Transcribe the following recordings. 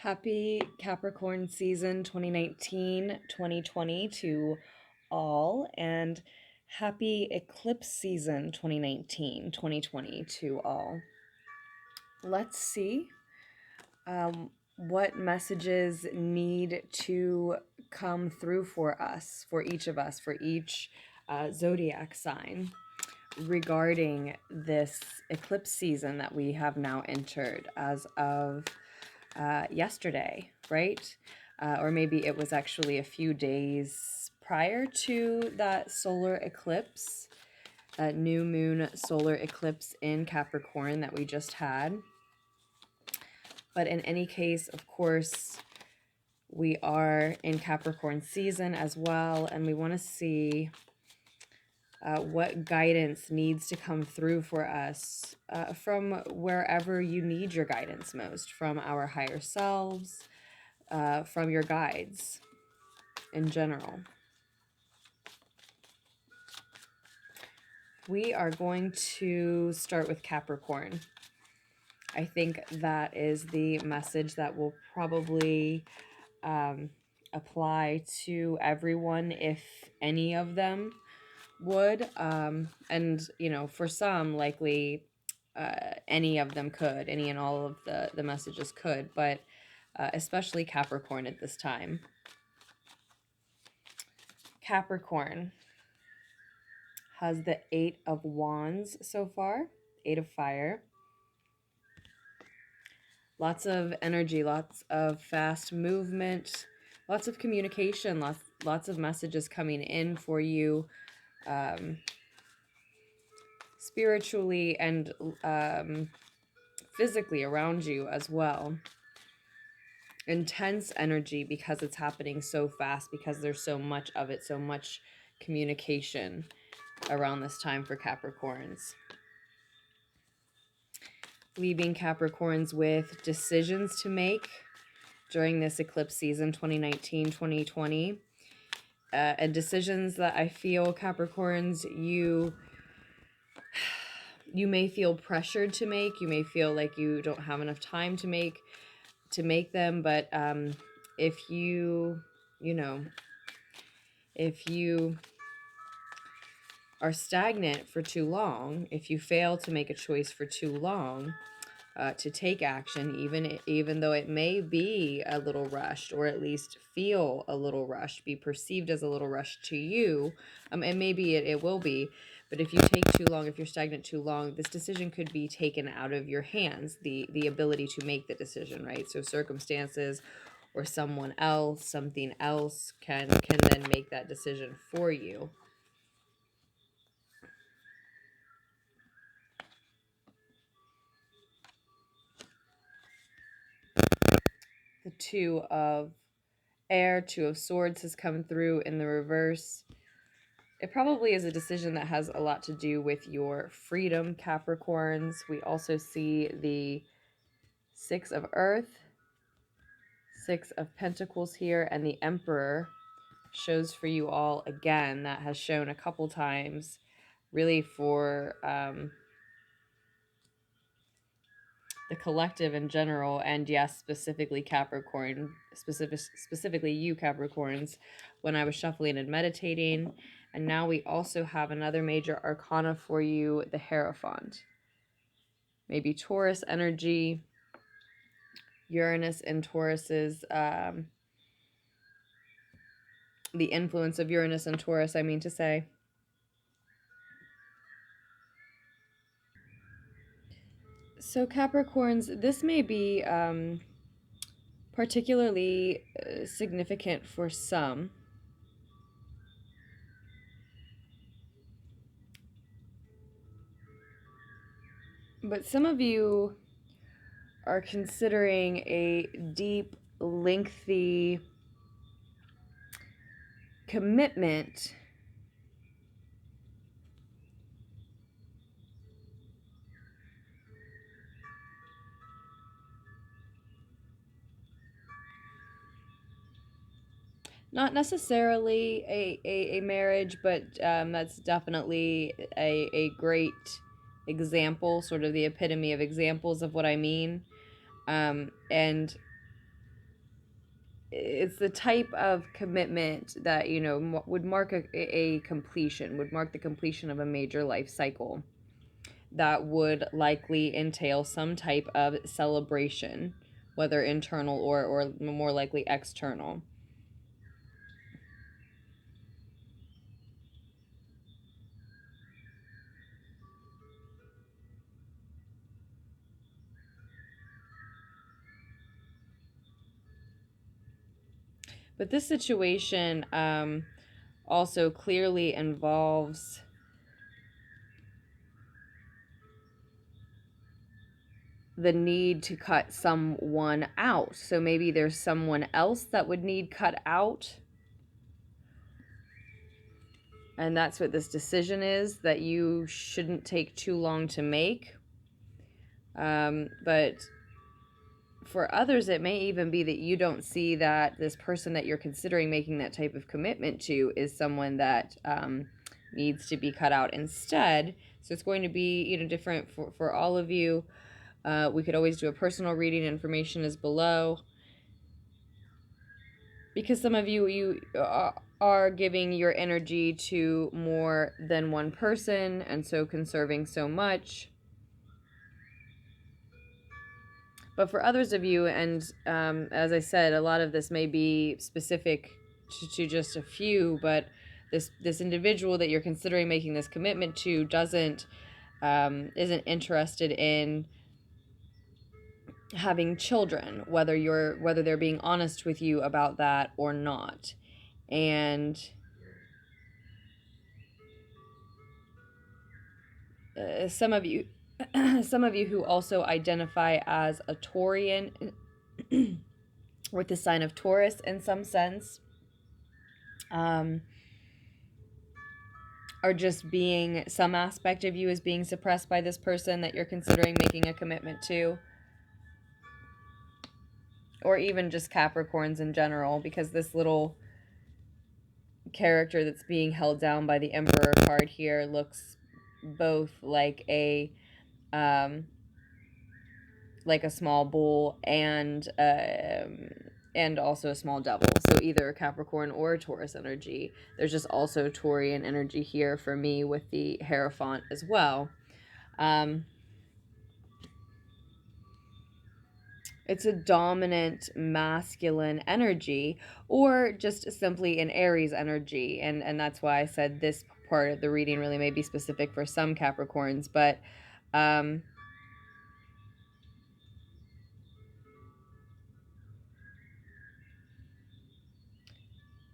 Happy Capricorn season 2019-2020 to all, and happy Eclipse season 2019-2020 to all. Let's see what messages need to come through for us, for each of us, for each zodiac sign regarding this eclipse season that we have now entered as of yesterday, right? Or maybe it was actually a few days prior to that solar eclipse, new moon solar eclipse in Capricorn that we just had. But in any case, of course, we are in Capricorn season as well, and we want to see what guidance needs to come through for us from wherever you need your guidance most, from our higher selves, from your guides in general. We are going to start with Capricorn. I think that is the message that will probably apply to everyone, if any of them would. And, you know, for some, likely any of them could, any and all of the messages could, but especially Capricorn at this time. Capricorn has the 8 of Wands so far, 8 of Fire. Lots of energy, lots of fast movement, lots of communication, lots of messages coming in for you spiritually and physically around you as well. Intense energy because it's happening so fast, because there's so much of it, so much communication around this time for Capricorns. Leaving Capricorns with decisions to make during this eclipse season 2019-2020, and decisions that I feel, Capricorns, you may feel pressured to make. You may feel like you don't have enough time to make them, but if you are stagnant for too long, if you fail to make a choice for too long, to take action, even though it may be a little rushed, or at least feel a little rushed, be perceived as a little rushed to you, and maybe it will be, but if you take too long, if you're stagnant too long, this decision could be taken out of your hands, the ability to make the decision, right? So circumstances or someone else, something else can then make that decision for you. The 2 of Air, 2 of Swords has come through in the reverse. It probably is a decision that has a lot to do with your freedom, Capricorns. We also see the 6 of Earth, 6 of Pentacles here, and the Emperor shows for you all again. That has shown a couple times, really, for the collective in general, and yes, specifically Capricorn, specifically you Capricorns, when I was shuffling and meditating. And now we also have another major arcana for you, the Hierophant. Maybe Taurus energy, Uranus and Taurus's, the influence of Uranus and Taurus, I mean to say. So Capricorns, this may be particularly significant for some. But some of you are considering a deep, lengthy commitment not necessarily a marriage, but that's definitely a great example, sort of the epitome of examples of what I mean. And it's the type of commitment that, you know, would mark a completion, would mark the completion of a major life cycle that would likely entail some type of celebration, whether internal or more likely external. But this situation also clearly involves the need to cut someone out. So maybe there's someone else that would need cut out. And that's what this decision is, that you shouldn't take too long to make. But for others, it may even be that you don't see that this person that you're considering making that type of commitment to is someone that needs to be cut out instead. So it's going to be, you know, different for all of you. We could always do a personal reading. Information is below. Because some of you are giving your energy to more than one person, and so conserving so much. But for others of you, and as I said, a lot of this may be specific to just a few, but this individual that you're considering making this commitment to isn't interested in having children, whether they're being honest with you about that or not. And some of you who also identify as a Taurian with the sign of Taurus in some sense, are just being, some aspect of you is being suppressed by this person that you're considering making a commitment to. Or even just Capricorns in general, because this little character that's being held down by the Emperor card here looks both like a small bull and also a small devil. So either a Capricorn or a Taurus energy. There's just also Taurian energy here for me with the Hierophant as well. It's a dominant masculine energy, or just simply an Aries energy. And that's why I said this part of the reading really may be specific for some Capricorns. But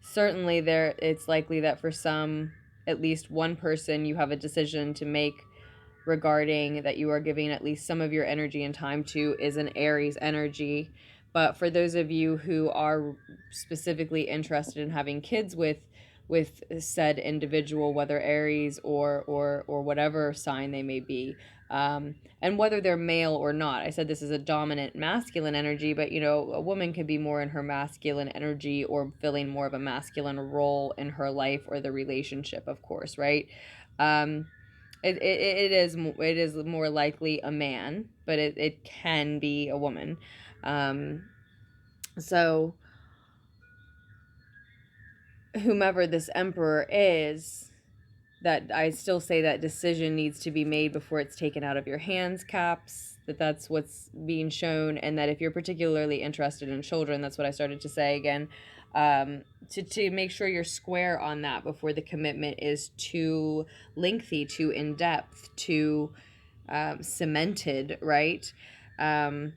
certainly it's likely that for some, at least one person, you have a decision to make regarding that you are giving at least some of your energy and time to is an Aries energy. But for those of you who are specifically interested in having kids with said individual, whether Aries or whatever sign they may be, and whether they're male or not. I said this is a dominant masculine energy, but you know, a woman could be more in her masculine energy or filling more of a masculine role in her life or the relationship, of course, right? It is more likely a man, but it can be a woman. So whomever this emperor is, that I still say that decision needs to be made before it's taken out of your hands, Caps, that's what's being shown. And that if you're particularly interested in children, that's what I started to say again, to make sure you're square on that before the commitment is too lengthy, too in-depth, too cemented, right? It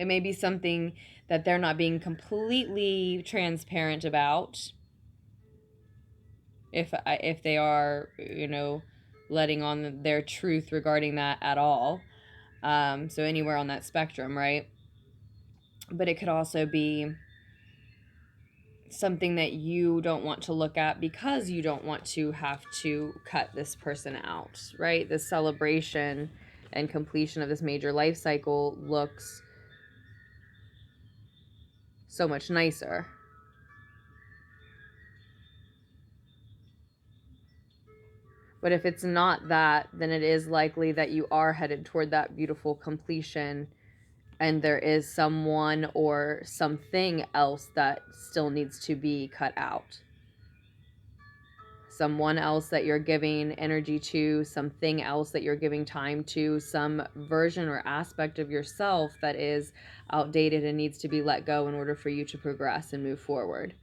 may be something that they're not being completely transparent about, if they are, you know, letting on their truth regarding that at all. So anywhere on that spectrum, right? But it could also be something that you don't want to look at because you don't want to have to cut this person out, right? The celebration and completion of this major life cycle looks so much nicer. But if it's not that, then it is likely that you are headed toward that beautiful completion And there is someone or something else that still needs to be cut out. Someone else that you're giving energy to, something else that you're giving time to, some version or aspect of yourself that is outdated and needs to be let go in order for you to progress and move forward.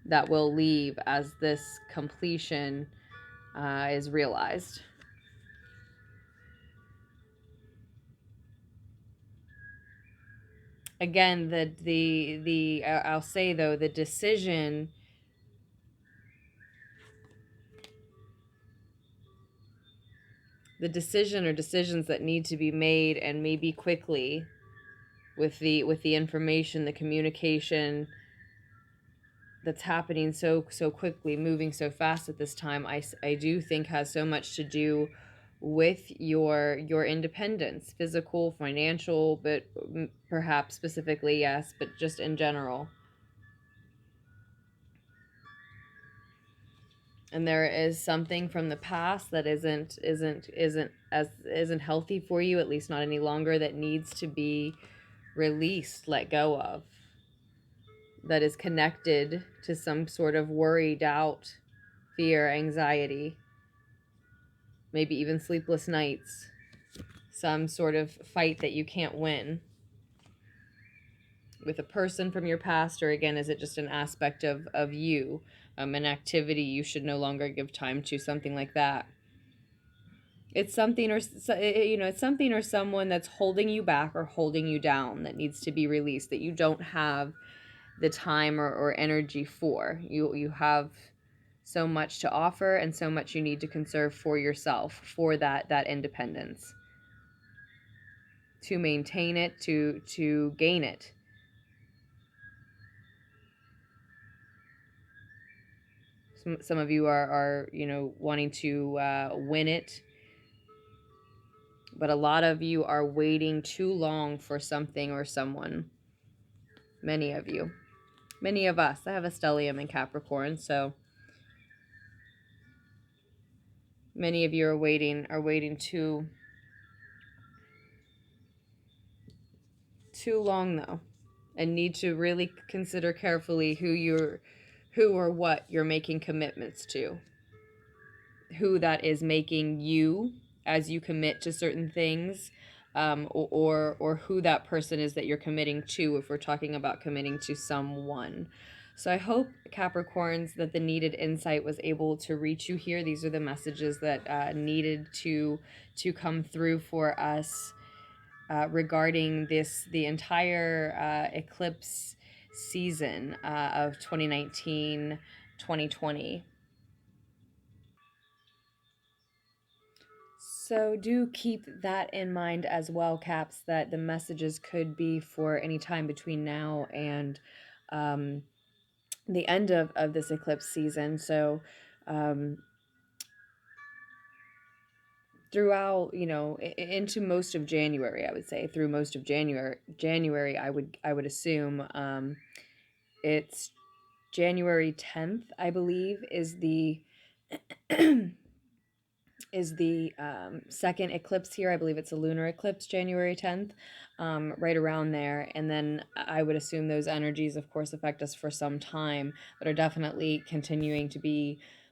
That will leave as this completion is realized. Again, I'll say though, the decision or decisions that need to be made, and maybe quickly, with the information, the communication that's happening so quickly, moving so fast at this time, I do think has so much to do with your independence, physical, financial, but perhaps specifically, yes, but just in general. And there is something from the past that isn't healthy for you, at least not any longer, that needs to be released, let go of, that is connected to some sort of worry, doubt, fear, anxiety, maybe even sleepless nights, some sort of fight that you can't win with a person from your past, or again, is it just an aspect of you, an activity you should no longer give time to, something like that. It's something, or it's something or someone that's holding you back or holding you down, that needs to be released, that you don't have the time or energy for. You have so much to offer and so much you need to conserve for yourself, for that independence, to maintain it, to gain it. Some of you are wanting to win it, but a lot of you are waiting too long for something or someone. Many of you, many of us. I have a stellium in Capricorn, so many of you are waiting too long though, and need to really consider carefully who or what you're making commitments to, who that is making you, as you commit to certain things, or who that person is that you're committing to, if we're talking about committing to someone. So I hope, Capricorns, that the needed insight was able to reach you here. These are the messages that needed to come through for us regarding the entire eclipse season of 2019-2020. So do keep that in mind as well, Caps, that the messages could be for any time between now and the end of this eclipse season. So throughout, into most of January, I would say, through most of January, I would assume, it's January 10th, I believe, is the second eclipse here. I believe it's a lunar eclipse, January 10th, right around there. And then I would assume those energies, of course, affect us for some time, but are definitely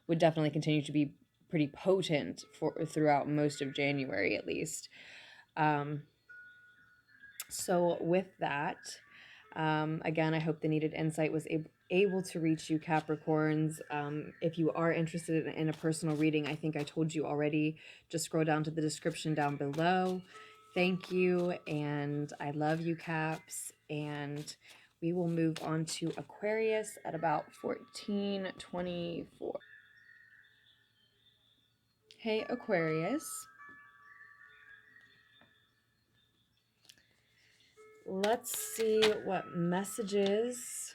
would definitely continue to be pretty potent throughout most of January, at least. So with that, again, I hope the needed insight was able to reach you, Capricorns. If you are interested in a personal reading, I think I told you already, just scroll down to the description down below. Thank you, and I love you, Caps. And we will move on to Aquarius at about 14:24. Hey, Aquarius. Let's see what messages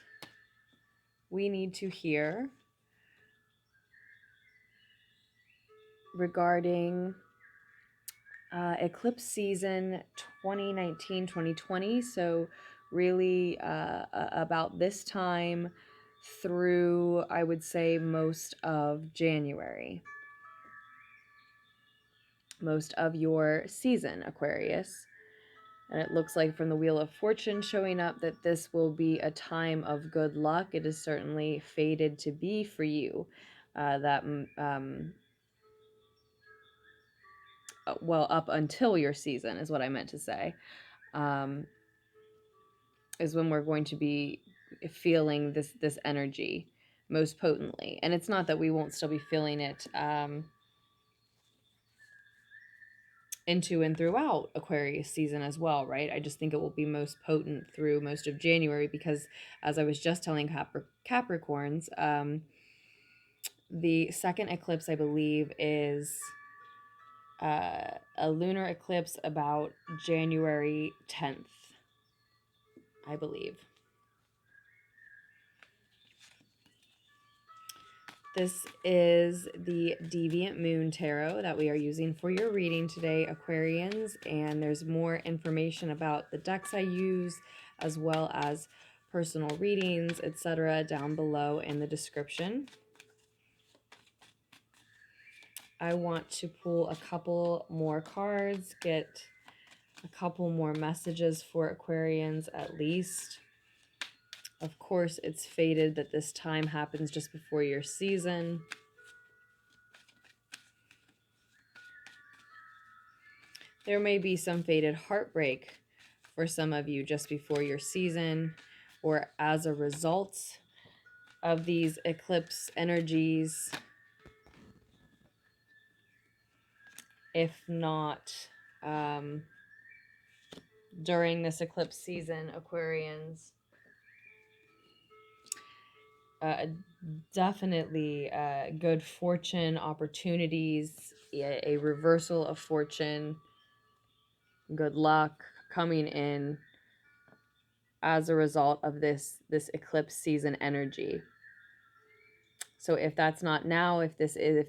we need to hear regarding eclipse season 2019-2020. So really about this time through, I would say, most of January. Most of your season, Aquarius. And it looks like from the Wheel of Fortune showing up that this will be a time of good luck. It is certainly fated to be for you. Well, up until your season is what I meant to say, is when we're going to be feeling this energy most potently. And it's not that we won't still be feeling it into and throughout Aquarius season as well, right? I just think it will be most potent through most of January because, as I was just telling Capricorns, the second eclipse, I believe, is a lunar eclipse about January 10th, I believe. This is the Deviant Moon Tarot that we are using for your reading today, Aquarians, and there's more information about the decks I use, as well as personal readings, etc., down below in the description. I want to pull a couple more cards, get a couple more messages for Aquarians at least. Of course, it's fated that this time happens just before your season. There may be some fated heartbreak for some of you just before your season, or as a result of these eclipse energies. If not during this eclipse season, Aquarians. Definitely good fortune, opportunities, a reversal of fortune, good luck coming in as a result of this eclipse season energy. So if that's not now, if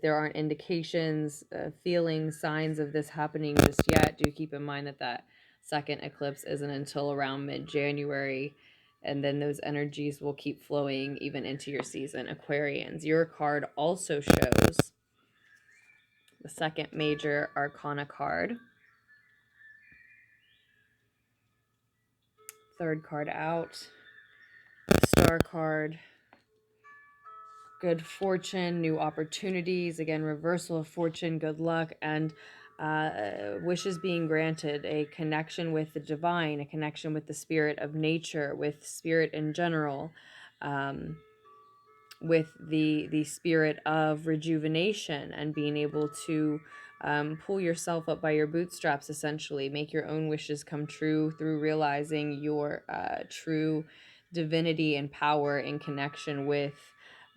there aren't indications, feelings, signs of this happening just yet, do keep in mind that that second eclipse isn't until around mid-January, and then those energies will keep flowing even into your season, Aquarians. Your card also shows the second major arcana card. Third card out, star card. Good fortune, new opportunities, again, reversal of fortune, good luck, and wishes being granted, a connection with the divine, a connection with the spirit of nature, with spirit in general, with the spirit of rejuvenation and being able to pull yourself up by your bootstraps, essentially, make your own wishes come true through realizing your true divinity and power in connection with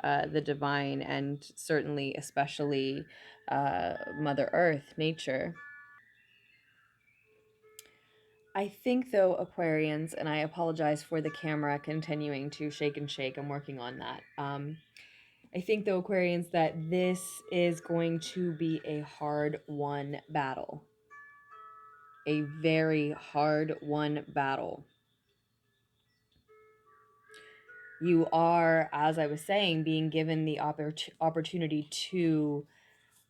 the divine, and certainly especially Mother Earth, nature. I think, though, Aquarians, and I apologize for the camera continuing to shake and shake, I'm working on that. I think, though, Aquarians, that this is going to be a hard-won battle. A very hard-won battle. You are, as I was saying, being given the opportunity to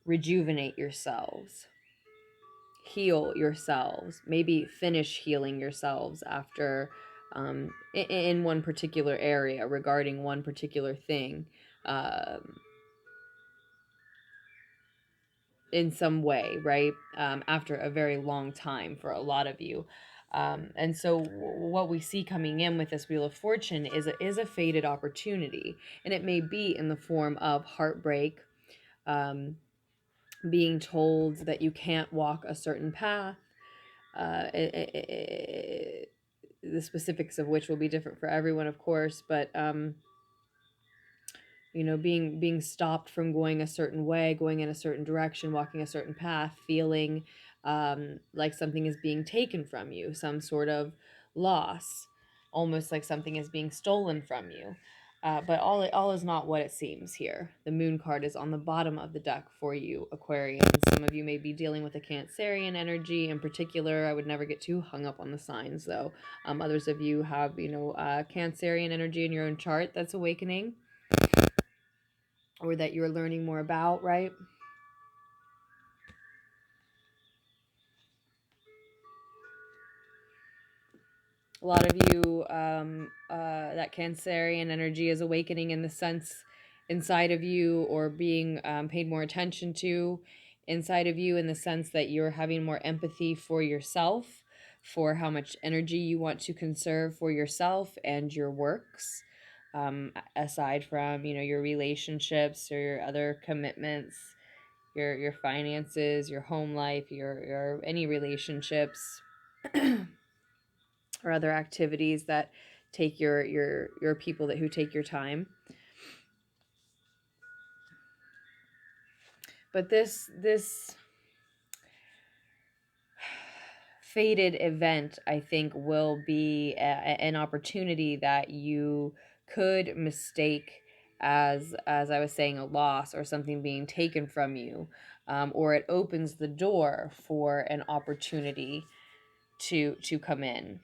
rejuvenate yourselves, heal yourselves, maybe finish healing yourselves after in one particular area regarding one particular thing, in some way, right? After a very long time for a lot of you. And so what we see coming in with this Wheel of Fortune is a fated opportunity, and it may be in the form of heartbreak, being told that you can't walk a certain path, the specifics of which will be different for everyone, of course, but you know, being stopped from going a certain way, going in a certain direction, walking a certain path, feeling like something is being taken from you, some sort of loss, almost like something is being stolen from you. But all is not what it seems here. The moon card is on the bottom of the deck for you, Aquarians. Some of you may be dealing with a Cancerian energy in particular. I would never get too hung up on the signs, though. Others of you have, you know, Cancerian energy in your own chart that's awakening, or that you're learning more about, right? A lot of you, that Cancerian energy is awakening in the sense inside of you, or being paid more attention to inside of you, in the sense that you're having more empathy for yourself, for how much energy you want to conserve for yourself and your works, aside from, you know, your relationships or your other commitments, your finances, your home life, your any relationships or other activities that take your people, that who take your time. But this fated event, I think, will be an opportunity that you could mistake as I was saying, a loss or something being taken from you, or it opens the door for an opportunity to come in.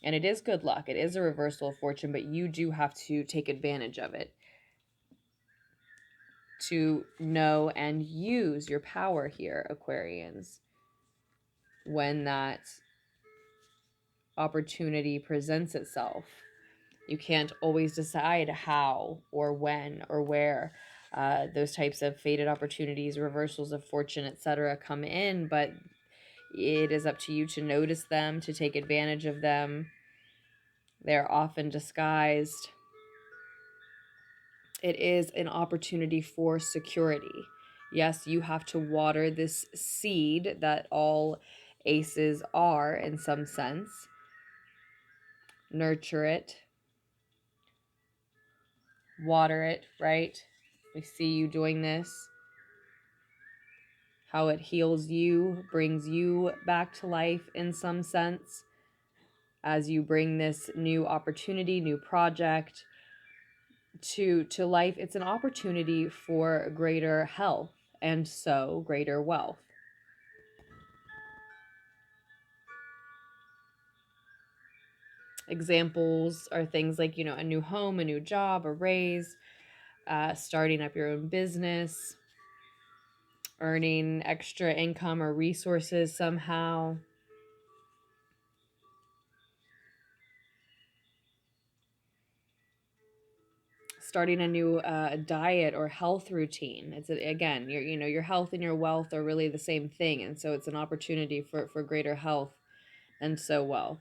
And it is good luck. It is a reversal of fortune, but you do have to take advantage of it, to know and use your power here, Aquarians, when that opportunity presents itself. You can't always decide how or when or where those types of fated opportunities, reversals of fortune, etc. come in, but it is up to you to notice them, to take advantage of them. They're often disguised. It is an opportunity for security. Yes, you have to water this seed that all aces are, in some sense. Nurture it. Water it, right? We see you doing this. How it heals you, brings you back to life in some sense. As you bring this new opportunity, new project to life, it's an opportunity for greater health and so greater wealth. Examples are things like, you know, a new home, a new job, a raise, starting up your own business, earning extra income or resources somehow. Starting a new diet or health routine. It's again, your health and your wealth are really the same thing, and so it's an opportunity for greater health and so wealth.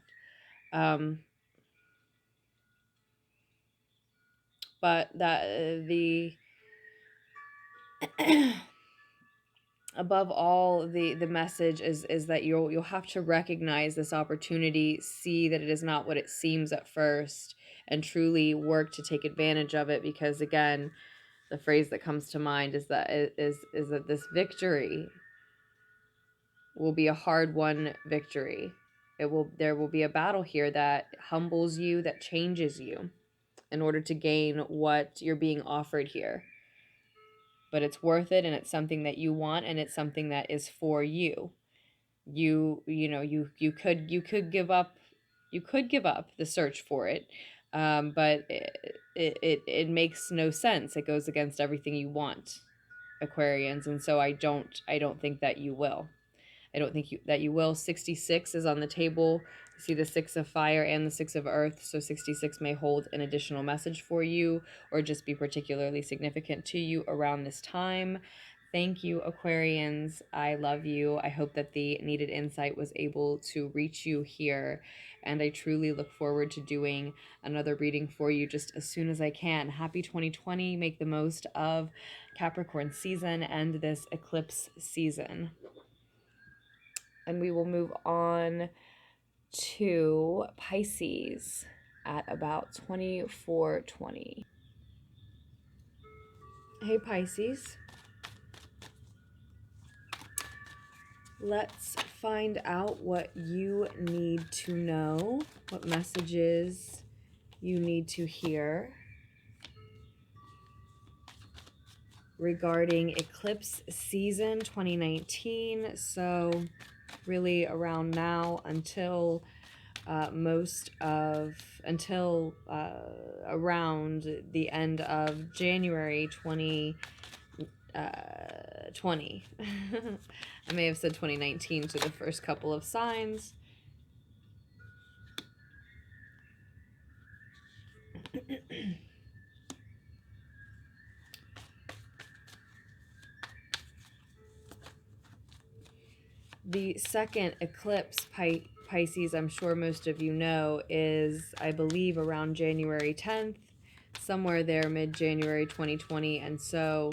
But that the above all, the message is that you'll have to recognize this opportunity, see that it is not what it seems at first, and truly work to take advantage of it. Because again, the phrase that comes to mind is that this victory will be a hard-won victory. There will be a battle here that humbles you, that changes you, in order to gain what you're being offered here. But it's worth it, and it's something that you want, and it's something that is for you. You could give up, the search for it, but it makes no sense. It goes against everything you want, Aquarians, and so I don't think that you will. I don't think that you will. 66 is on the table. You see the 6 of fire and the 6 of earth, so 66 may hold an additional message for you, or just be particularly significant to you around this time. Thank you, Aquarians. I love you. I hope that the needed insight was able to reach you here, and I truly look forward to doing another reading for you just as soon as I can. Happy 2020. Make the most of Capricorn season and this eclipse season. And we will move on to Pisces at about 24:20. Hey Pisces. Let's find out what you need to know, what messages you need to hear regarding eclipse season 2019. So really around now until around the end of January 2020. I may have said 2019 to the first couple of signs. The second eclipse, Pisces, I'm sure most of you know, is, I believe, around January 10th, somewhere there, mid-January 2020. And so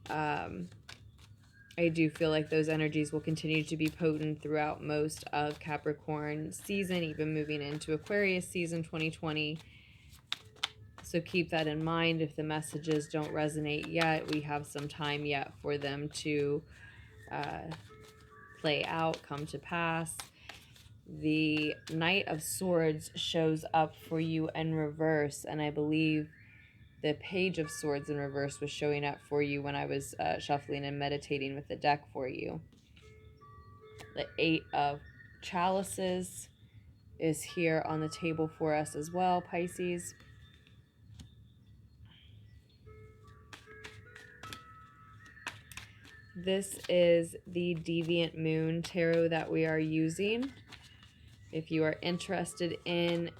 I do feel like those energies will continue to be potent throughout most of Capricorn season, even moving into Aquarius season 2020. So keep that in mind. If the messages don't resonate yet, we have some time yet for them to play out, come to pass. The Knight of Swords shows up for you in reverse, and I believe the Page of Swords in reverse was showing up for you when I was shuffling and meditating with the deck for you. The Eight of Chalices is here on the table for us as well, Pisces. This is the Deviant Moon Tarot that we are using. If you are interested in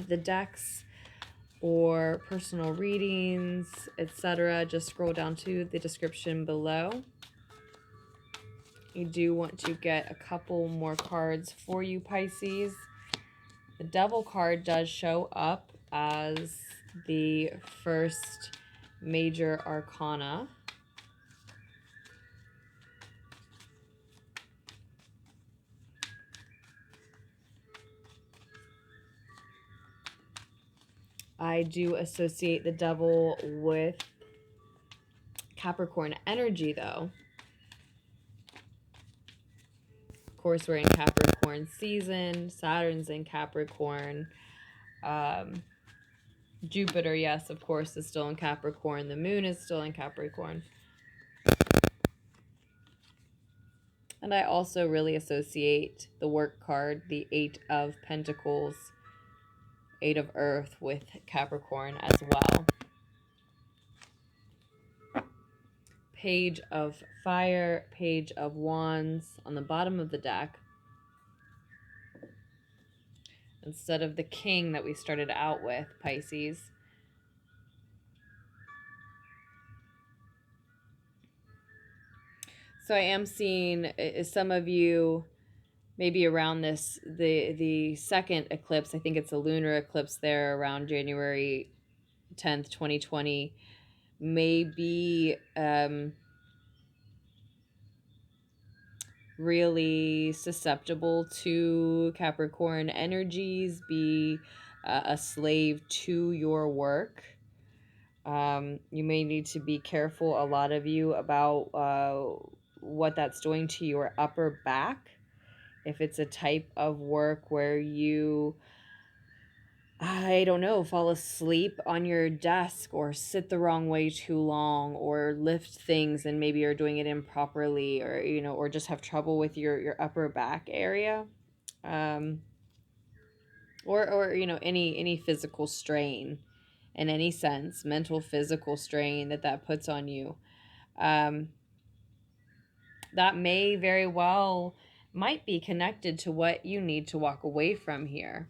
the decks or personal readings, etc., just scroll down to the description below. You do want to get a couple more cards for you, Pisces. The Devil card does show up as the first major arcana. I do associate the Devil with Capricorn energy, though. Of course, we're in Capricorn season. Saturn's in Capricorn. Jupiter, yes, of course, is still in Capricorn. The moon is still in Capricorn. And I also really associate the work card, the Eight of Pentacles, Eight of Earth, with Capricorn as well. Page of Fire, Page of Wands on the bottom of the deck, instead of the King that we started out with, Pisces. So I am seeing some of you maybe around this, the second eclipse, I think it's a lunar eclipse there around January 10th, 2020, may be really susceptible to Capricorn energies, be a slave to your work. You may need to be careful, a lot of you, about what that's doing to your upper back. If it's a type of work where you, I don't know, fall asleep on your desk or sit the wrong way too long or lift things and maybe you're doing it improperly, or, you know, or just have trouble with your upper back area. Or, you know, any physical strain in any sense, mental, physical strain that puts on you. That may very well might be connected to what you need to walk away from here.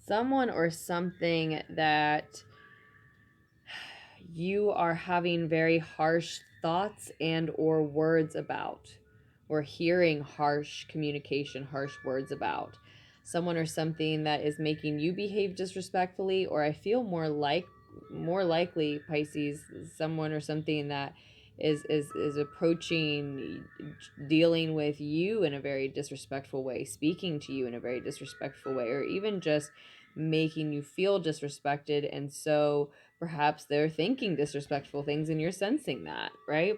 Someone or something that you are having very harsh thoughts and or words about, or hearing harsh communication, harsh words about. Someone or something that is making you behave disrespectfully, or I feel more likely, Pisces, someone or something that is approaching, dealing with you in a very disrespectful way, speaking to you in a very disrespectful way, or even just making you feel disrespected, and so perhaps they're thinking disrespectful things and you're sensing that, right?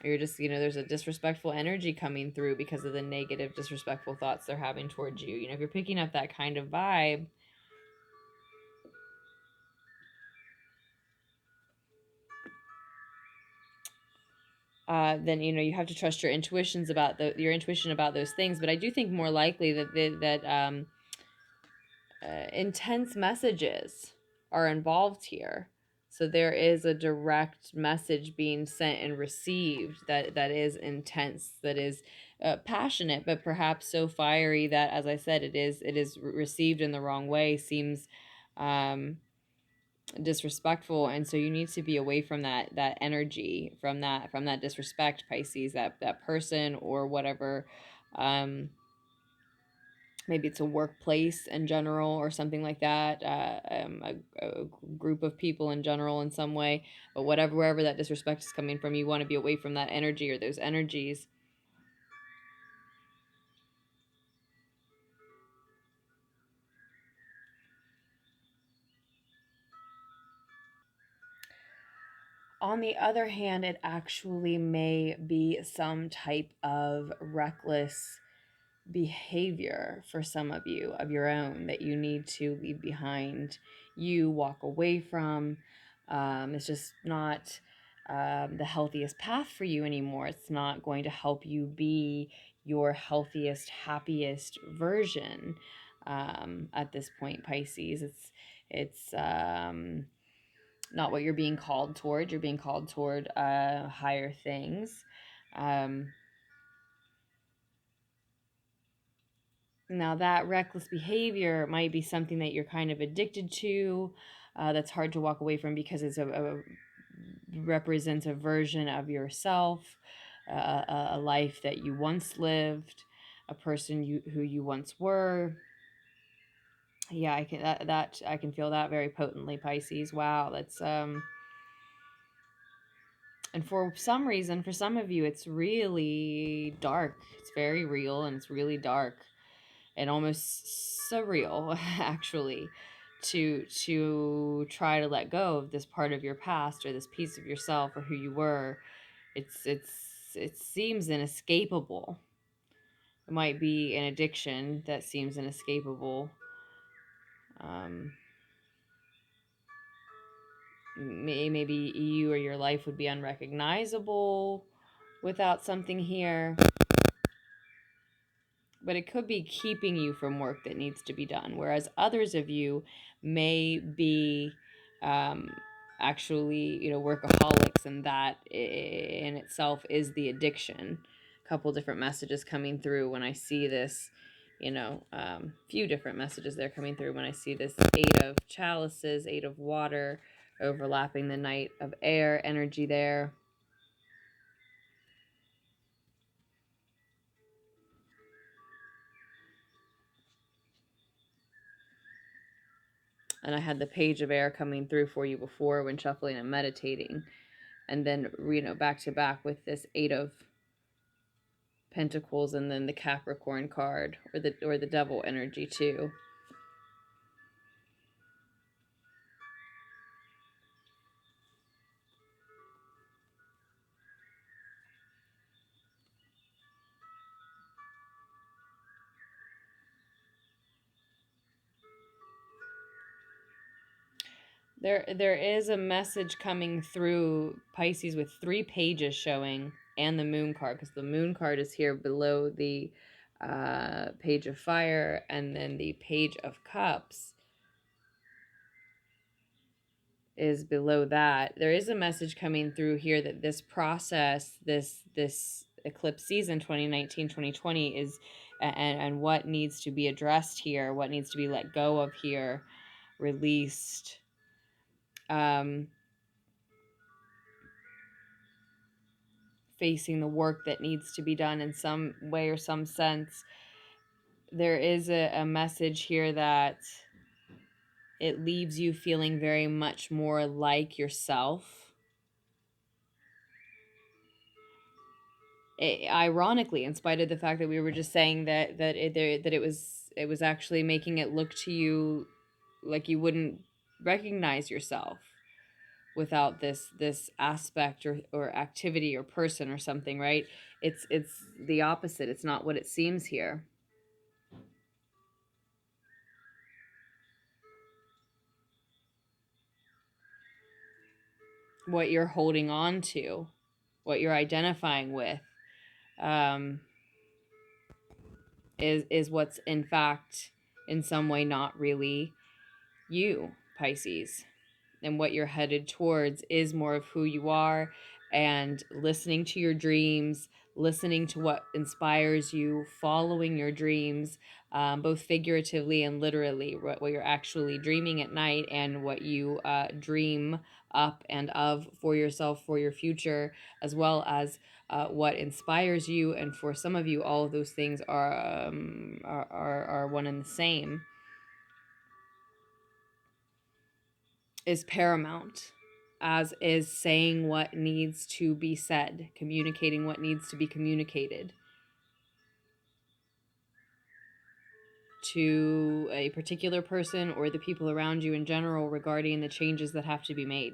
Or you're just, you know, there's a disrespectful energy coming through because of the negative, disrespectful thoughts they're having towards you. You know, if you're picking up that kind of vibe, then, you know, you have to trust your intuitions about your intuition about those things. But I do think more likely that intense messages are involved here. So there is a direct message being sent and received that is intense, that is passionate, but perhaps so fiery that, as I said, it is received in the wrong way, seems um, disrespectful, and so you need to be away from that energy, from that disrespect, Pisces, that person or whatever. Um, maybe it's a workplace in general or something like that, a group of people in general in some way, but whatever, wherever that disrespect is coming from, you want to be away from that energy or those energies. On the other hand, it actually may be some type of reckless behavior for some of you of your own that you need to leave behind, you walk away from. It's just not the healthiest path for you anymore. It's not going to help you be your healthiest, happiest version at this point, Pisces. It's not what you're being called toward. You're being called toward higher things. Um, Now, that reckless behavior might be something that you're kind of addicted to, that's hard to walk away from because represents a version of yourself, a life that you once lived, a person who you once were. Yeah, I can that I can feel that very potently, Pisces. Wow, that's and for some reason, for some of you, it's really dark. It's very real and it's really dark and almost surreal, actually, to try to let go of this part of your past or this piece of yourself or who you were. It seems inescapable. It might be an addiction that seems inescapable. um Maybe you or your life would be unrecognizable without something here, but it could be keeping you from work that needs to be done. Whereas others of you may be um, actually, workaholics, and that in itself is the addiction. A couple different messages coming through when I see this, few different messages there coming through when I see this Eight of Chalices, Eight of Water, overlapping the Knight of Air energy there. And I had the Page of Air coming through for you before when shuffling and meditating. And then, back to back with this Eight of Pentacles, and then the Capricorn card, or the Devil energy too. There is a message coming through, Pisces, with 3 pages showing, and the Moon card, because the Moon card is here below the Page of Fire, and then the Page of Cups is below that. There is a message coming through here that this process, this eclipse season 2019-2020 is, and what needs to be addressed here, what needs to be let go of here, released, facing the work that needs to be done in some way or some sense. There is a message here that it leaves you feeling very much more like yourself. Ironically, in spite of the fact that we were just saying that it was actually making it look to you like you wouldn't recognize yourself without this aspect or activity or person or something, right? It's the opposite. It's not what it seems here. What you're holding on to, what you're identifying with, um, is what's in fact in some way not really you, Pisces. and what you're headed towards is more of who you are, and listening to your dreams, listening to what inspires you, following your dreams, both figuratively and literally, what you're actually dreaming at night and what you dream up and of for yourself, for your future, as well as what inspires you. And for some of you, all of those things are one and the same, is paramount, as is saying what needs to be said, communicating what needs to be communicated to a particular person or the people around you in general regarding the changes that have to be made.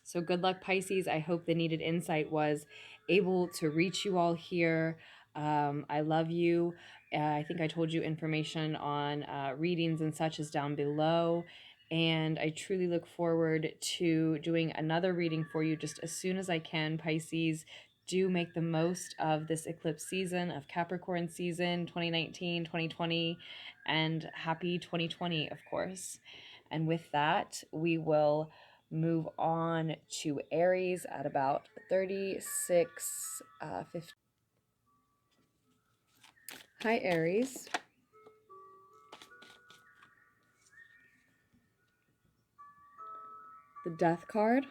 So good luck, Pisces. I hope the needed insight was able to reach you all here. I love you. I think I told you information on readings and such is down below. And I truly look forward to doing another reading for you just as soon as I can, Pisces. Do make the most of this eclipse season, of Capricorn season 2019, 2020, and happy 2020, of course. And with that, we will move on to Aries at about 36:50. Hi, Aries. The Death card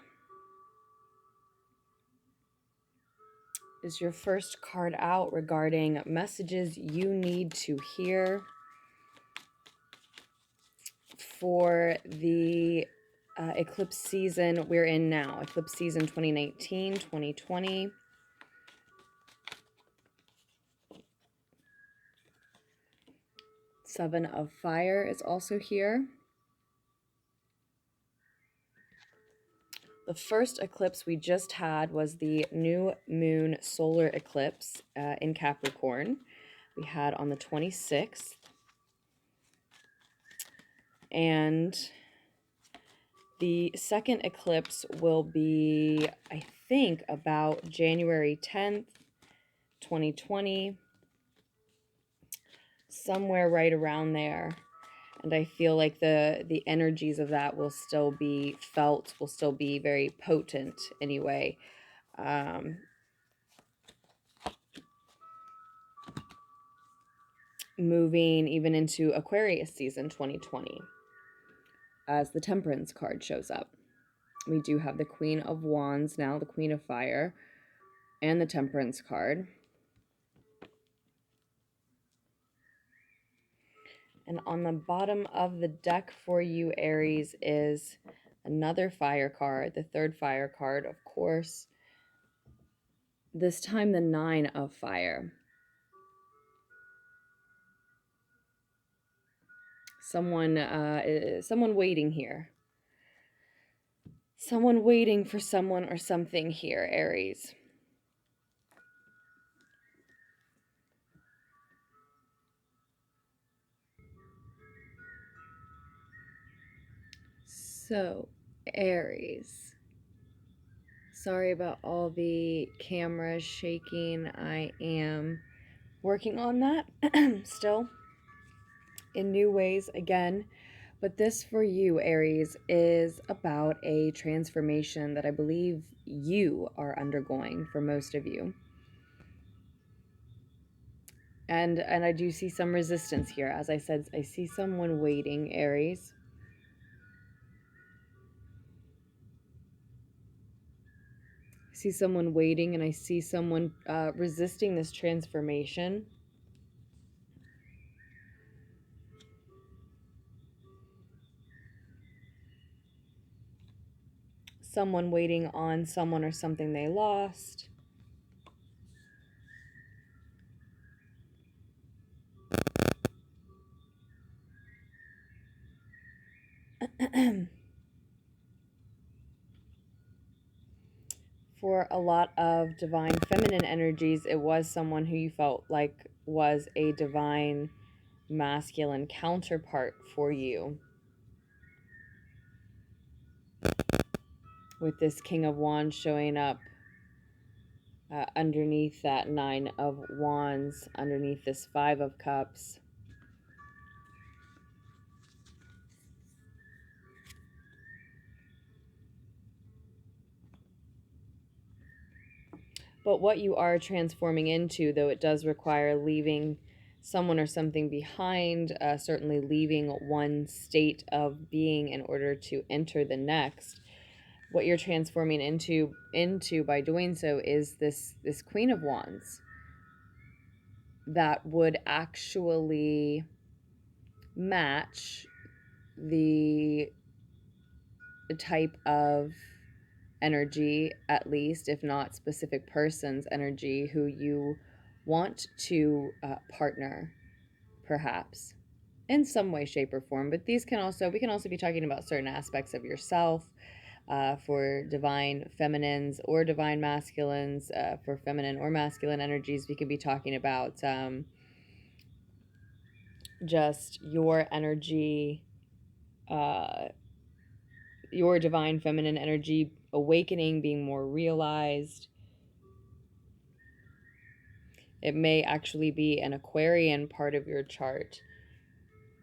is your first card out regarding messages you need to hear for the eclipse season we're in now, eclipse season 2019, 2020. Seven of Fire is also here. The first eclipse we just had was the new moon solar eclipse in Capricorn. We had on the 26th. And the second eclipse will be, I think, about January 10th, 2020. Somewhere right around there. And I feel like the energies of that will still be felt, will still be very potent anyway. Moving even into Aquarius season 2020 as the Temperance card shows up. We do have the Queen of Wands now, the Queen of Fire, and the Temperance card. And on the bottom of the deck for you, Aries, is another fire card, the third fire card, of course. This time the Nine of Fire. Someone waiting here. Someone waiting for someone or something here, Aries. So, Aries. Sorry about all the cameras shaking. I am working on that still in new ways again. But this for you, Aries, is about a transformation that I believe you are undergoing for most of you. And I do see some resistance here. As I said, I see someone waiting, Aries. I see someone waiting, and I see someone resisting this transformation. Someone waiting on someone or something they lost. For a lot of divine feminine energies, it was someone who you felt like was a divine masculine counterpart for you. With this King of Wands showing up underneath that Nine of Wands, underneath this Five of Cups. But what you are transforming into, though it does require leaving someone or something behind, certainly leaving one state of being in order to enter the next, what you're transforming into by doing so is this Queen of Wands that would actually match the type of energy, at least, if not specific person's energy, who you want to partner, perhaps, in some way, shape, or form. But these can also, we can also be talking about certain aspects of yourself. For divine feminines or divine masculines, for feminine or masculine energies, we could be talking about just your energy, your divine feminine energy awakening, being more realized. It may actually be an Aquarian part of your chart,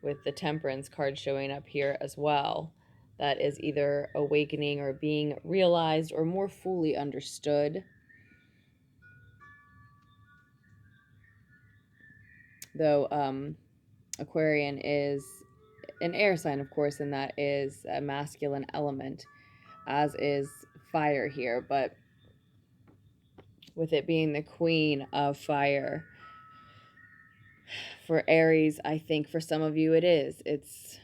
with the Temperance card showing up here as well, that is either awakening or being realized or more fully understood. Though Aquarian is an air sign, of course, and that is a masculine element, as is fire here. But with it being the Queen of Fire, for Aries, I think for some of you it's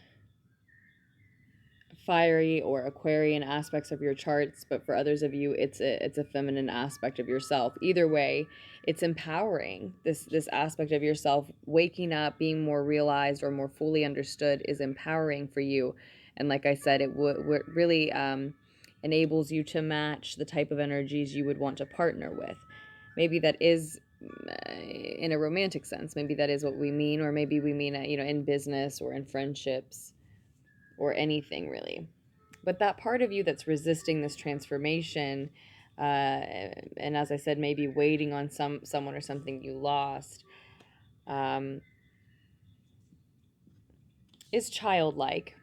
fiery or Aquarian aspects of your charts, but for others of you it's a feminine aspect of yourself. Either way, it's empowering. This aspect of yourself waking up, being more realized or more fully understood, is empowering for you. And like I said, it would really enables you to match the type of energies you would want to partner with. Maybe that is in a romantic sense, maybe that is what we mean, or maybe we mean in business or in friendships or anything really. But that part of you that's resisting this transformation, and as I said, maybe waiting on someone or something you lost, is childlike,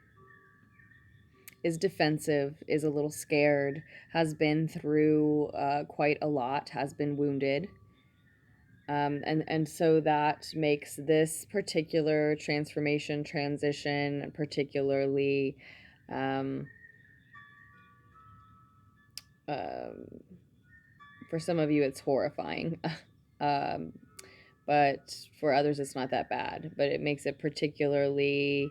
is defensive, is a little scared, has been through quite a lot, has been wounded. And so that makes this particular transformation, transition, particularly for some of you, it's horrifying. But for others, it's not that bad. But it makes it particularly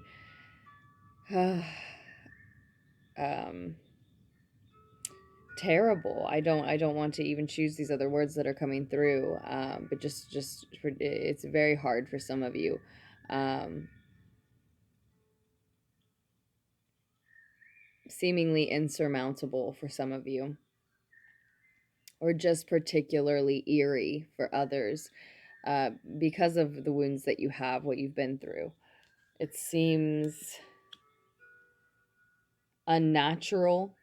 terrible. I don't want to even choose these other words that are coming through. But it's very hard for some of you. Seemingly insurmountable for some of you, or just particularly eerie for others, because of the wounds that you have, what you've been through. It seems unnatural.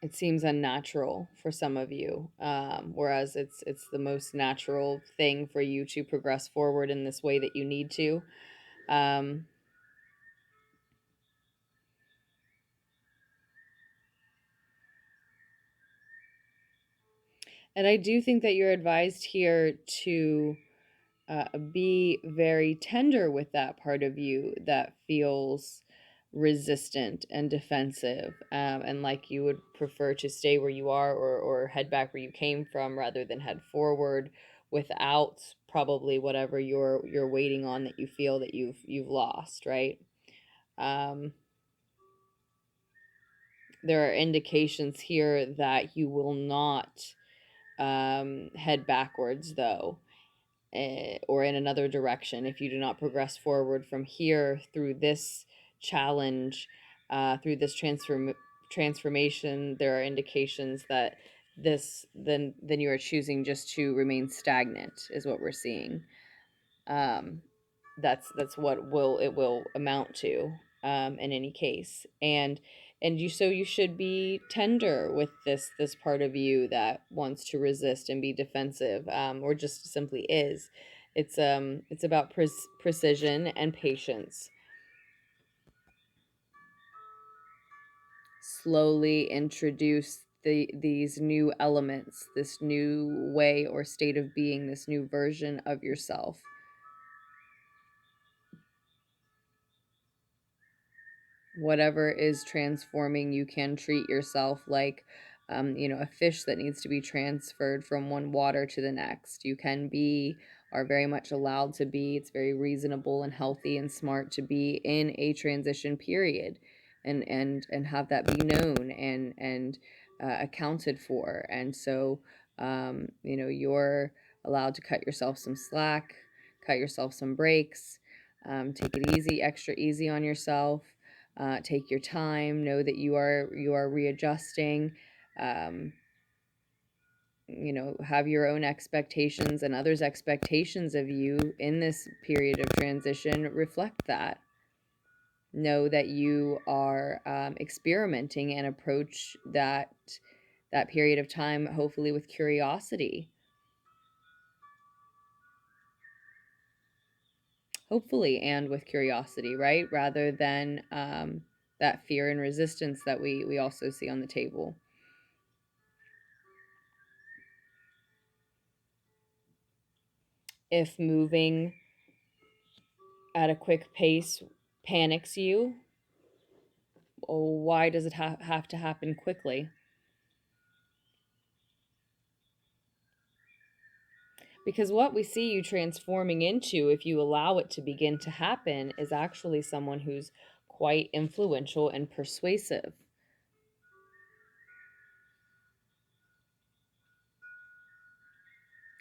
It seems unnatural for some of you, whereas it's the most natural thing for you to progress forward in this way that you need to. And I do think that you're advised here to be very tender with that part of you that feels resistant and defensive, and like you would prefer to stay where you are, or head back where you came from rather than head forward without probably whatever you're waiting on, that you feel that you've lost, right? There are indications here that you will not head backwards, though, or in another direction, if you do not progress forward from here through this challenge, through this transformation. There are indications that then you are choosing just to remain stagnant, is what we're seeing. That's what it will amount to, in any case. And you should be tender with this part of you that wants to resist and be defensive, or just simply is. It's about precision and patience. Slowly introduce these new elements, this new way or state of being, this new version of yourself. Whatever is transforming, you can treat yourself like, a fish that needs to be transferred from one water to the next. You are very much allowed to be. It's very reasonable and healthy and smart to be in a transition period, and have that be known and accounted for. And so, you're allowed to cut yourself some slack, cut yourself some breaks, take it easy, extra easy on yourself. Take your time. Know that you are readjusting. Have your own expectations, and others' expectations of you in this period of transition reflect that. Know that you are experimenting, and approach that period of time hopefully with curiosity. Hopefully, and with curiosity, right? Rather than that fear and resistance that we also see on the table. If moving at a quick pace panics you, why does it have to happen quickly? Because what we see you transforming into, if you allow it to begin to happen, is actually someone who's quite influential and persuasive.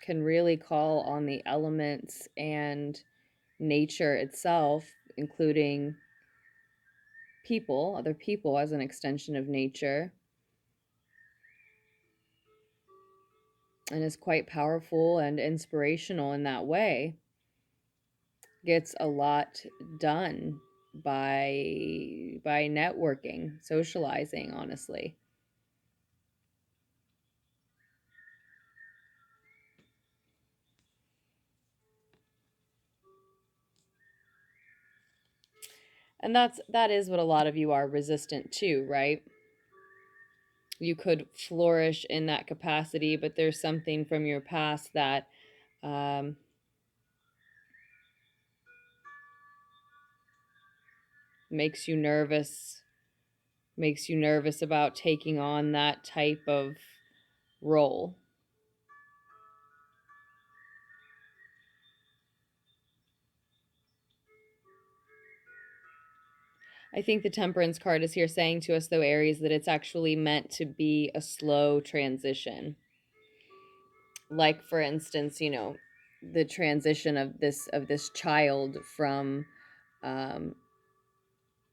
Can really call on the elements and nature itself, including other people as an extension of nature, and is quite powerful and inspirational in that way. Gets a lot done by networking, socializing, honestly. And that is what a lot of you are resistant to, right? You could flourish in that capacity, but there's something from your past that makes you nervous about taking on that type of role. I think the Temperance card is here saying to us, though, Aries, that it's actually meant to be a slow transition. Like, for instance, the transition of this child from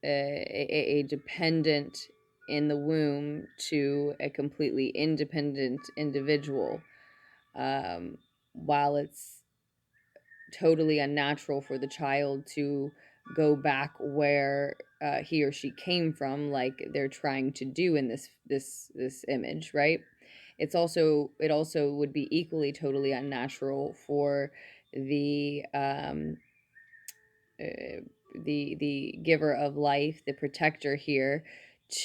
a dependent in the womb to a completely independent individual. While it's totally unnatural for the child to go back where he or she came from, like they're trying to do in this image, right? It also would be equally totally unnatural for the the giver of life, the protector here,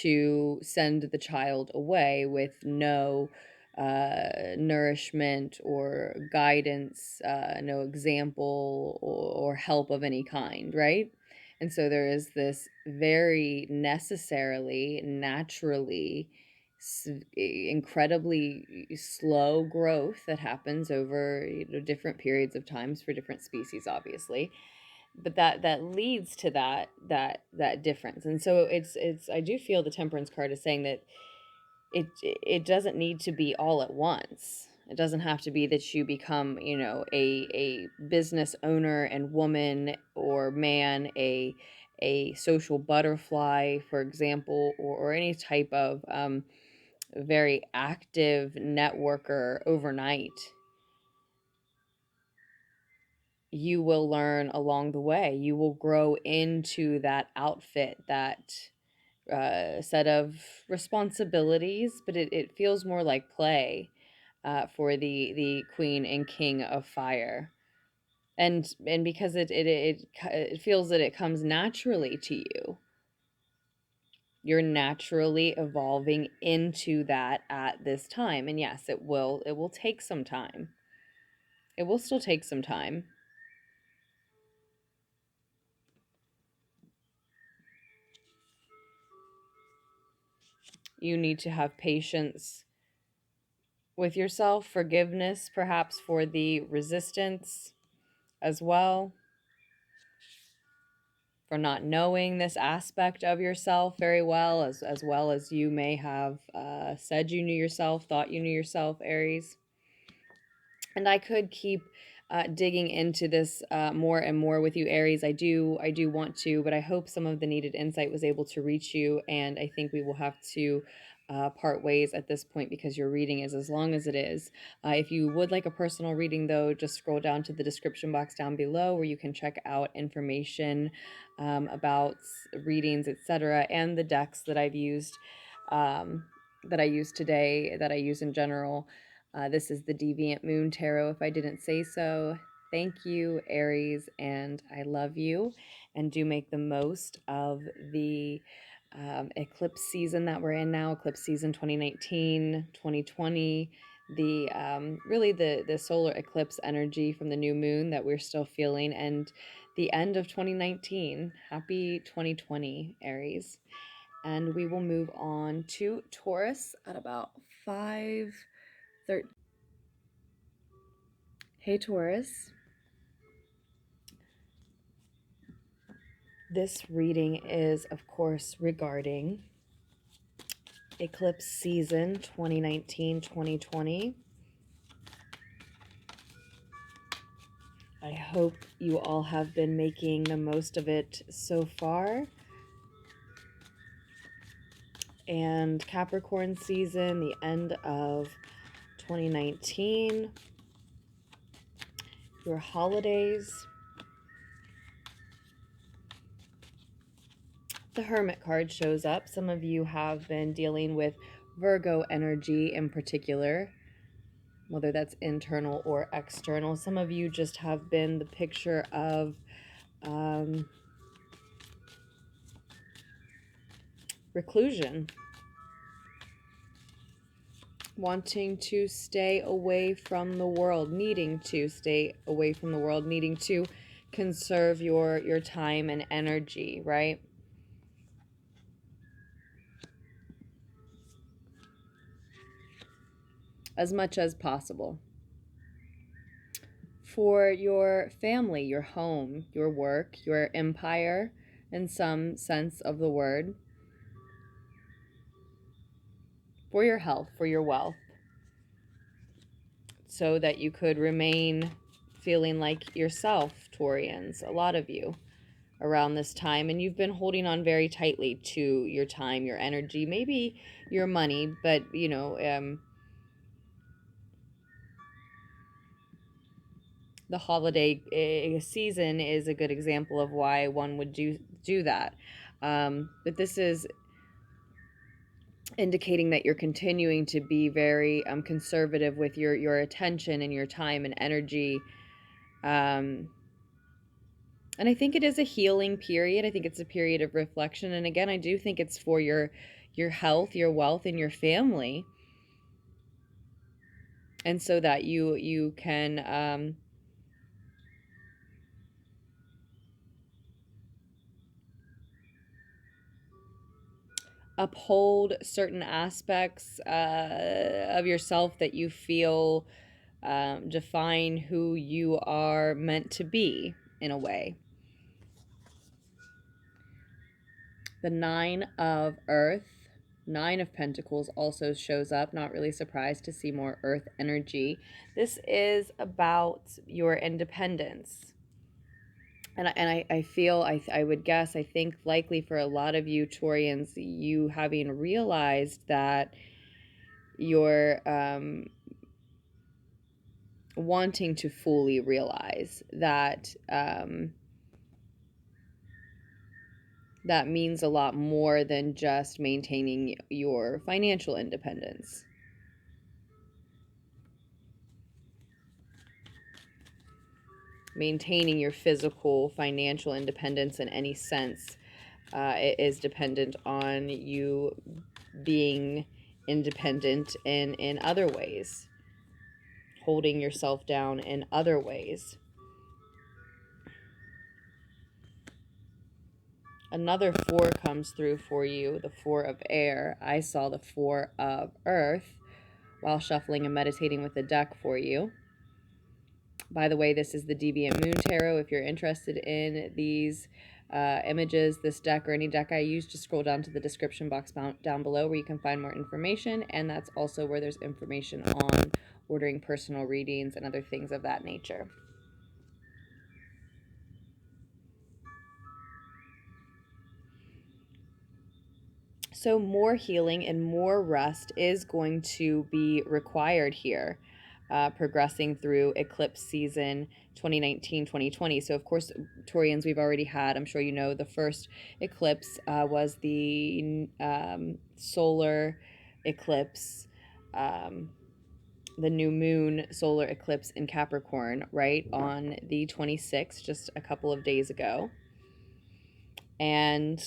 to send the child away with no nourishment or guidance, no example or help of any kind, right? And so there is this very necessarily, naturally, incredibly slow growth that happens over different periods of times for different species, obviously, but that leads to that difference. And so it's I do feel the Temperance card is saying that it doesn't need to be all at once. It doesn't have to be that you become, a business owner and woman or man, a social butterfly, for example, or any type of very active networker overnight. You will learn along the way. You will grow into that outfit, that set of responsibilities, but it feels more like play for the Queen and King of Fire. And because it feels that it comes naturally to you. You're naturally evolving into that at this time. And yes, it will take some time. It will still take some time. You need to have patience with yourself, forgiveness perhaps for the resistance as well, for not knowing this aspect of yourself very well, as well as you may have said you knew yourself, thought you knew yourself, Aries. And I could keep digging into this more and more with you, Aries. I do want to, but I hope some of the needed insight was able to reach you. And I think we will have to part ways at this point because your reading is as long as it is. If you would like a personal reading, though, just scroll down to the description box down below where you can check out information about readings, etc., and the decks that I've used, that I use today, that I use in general. This is the Deviant Moon Tarot, if I didn't say so. Thank you, Aries, and I love you. And do make the most of the eclipse season that we're in now, eclipse season 2019, 2020. The really the solar eclipse energy from the new moon that we're still feeling, and the end of 2019. Happy 2020, Aries. And we will move on to Taurus at about 5:13. Hey Taurus, this reading is of course regarding eclipse season 2019-2020. I hope you all have been making the most of it so far. And Capricorn season, the end of 2019, your holidays. The Hermit card shows up. Some of you have been dealing with Virgo energy in particular, whether that's internal or external. Some of you just have been the picture of reclusion, wanting to stay away from the world, needing to stay away from the world, needing to conserve your time and energy, right? As much as possible. For your family, your home, your work, your empire, in some sense of the word. For your health, for your wealth. So that you could remain feeling like yourself, Taurians, a lot of you, around this time. And you've been holding on very tightly to your time, your energy, maybe your money, but, you know, the holiday season is a good example of why one would do that. But this is indicating that you're continuing to be very conservative with your attention and your time and energy. And I think it is a healing period. I think it's a period of reflection. And again, I do think it's for your health, your wealth, and your family. And so that you can uphold certain aspects of yourself that you feel define who you are meant to be, in a way. The 9 of Earth, 9 of Pentacles also shows up. Not really surprised to see more Earth energy. This is about your independence. And I feel, I would guess, I think likely for a lot of you Taurians, you having realized that you're wanting to fully realize that that means a lot more than just maintaining your financial independence. Maintaining your physical, financial independence in any sense It is dependent on you being independent in other ways, holding yourself down in other ways. Another 4 comes through for you, the 4 of air. I saw the 4 of earth while shuffling and meditating with the deck for you. By the way, this is the Deviant Moon Tarot. If you're interested in these images, this deck, or any deck I use, just scroll down to the description box down below where you can find more information. And that's also where there's information on ordering personal readings and other things of that nature. So more healing and more rest is going to be required here, progressing through eclipse season 2019-2020. So of course, Taurians, we've already had, I'm sure you know, the first eclipse was the solar eclipse, the new moon solar eclipse in Capricorn, right, on the 26th, just a couple of days ago. And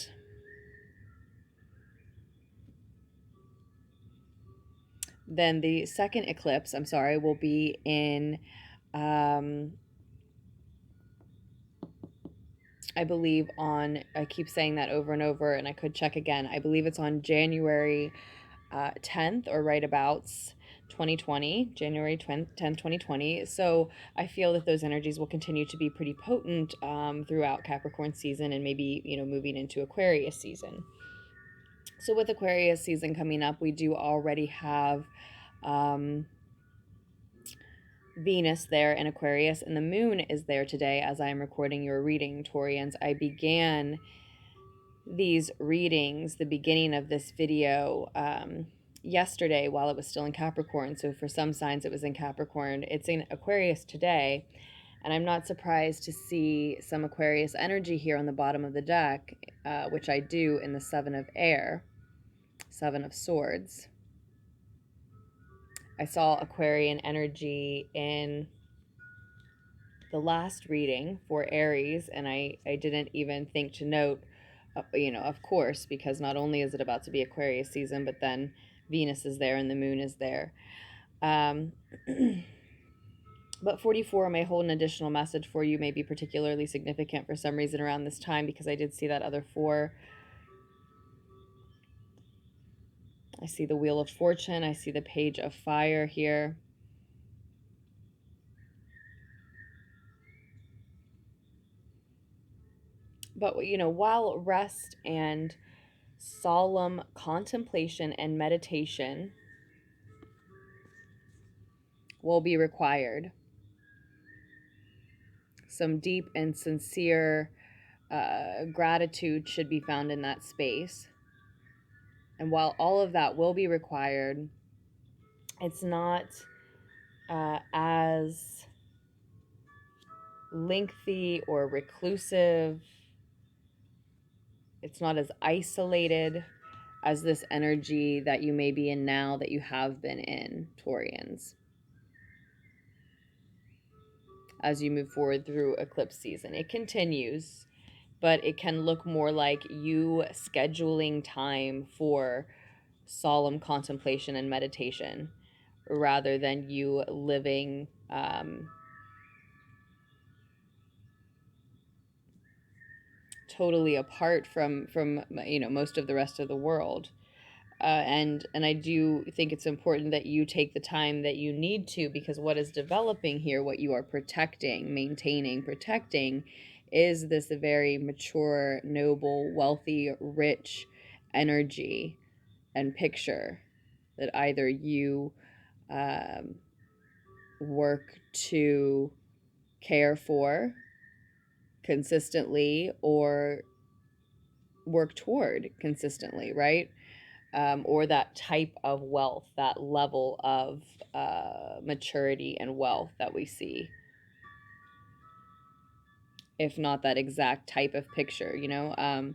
then the second eclipse, I'm sorry, will be in, I believe on, I keep saying that over and over, and I could check again. I believe it's on January 10th or right abouts 2020, January 10th, 2020. So I feel that those energies will continue to be pretty potent throughout Capricorn season, and maybe, you know, moving into Aquarius season. So with Aquarius season coming up, we do already have Venus there in Aquarius, and the moon is there today as I am recording your reading, Taurians. I began these readings, the beginning of this video, yesterday while it was still in Capricorn. So for some signs it was in Capricorn. It's in Aquarius today, and I'm not surprised to see some Aquarius energy here on the bottom of the deck, which I do in the 7 of air, 7 of swords. I saw Aquarian energy in the last reading for Aries, and I didn't even think to note, you know, of course, because not only is it about to be Aquarius season, but then Venus is there and the moon is there. But 44 may hold an additional message for you, may be particularly significant for some reason around this time, because I did see that other 4. I see the Wheel of Fortune. I see the Page of Fire here. But, you know, while rest and solemn contemplation and meditation will be required, some deep and sincere gratitude should be found in that space. And while all of that will be required, it's not as lengthy or reclusive. It's not as isolated as this energy that you may be in now, that you have been in, Taurians, as you move forward through eclipse season. It continues, but it can look more like you scheduling time for solemn contemplation and meditation rather than you living totally apart from you know, most of the rest of the world. And I do think it's important that you take the time that you need to, because what is developing here, what you are protecting, maintaining, protecting, is this very mature, noble, wealthy, rich energy and picture that either you work to care for consistently or work toward consistently, right? Or that type of wealth, that level of maturity and wealth that we see, if not that exact type of picture, you know.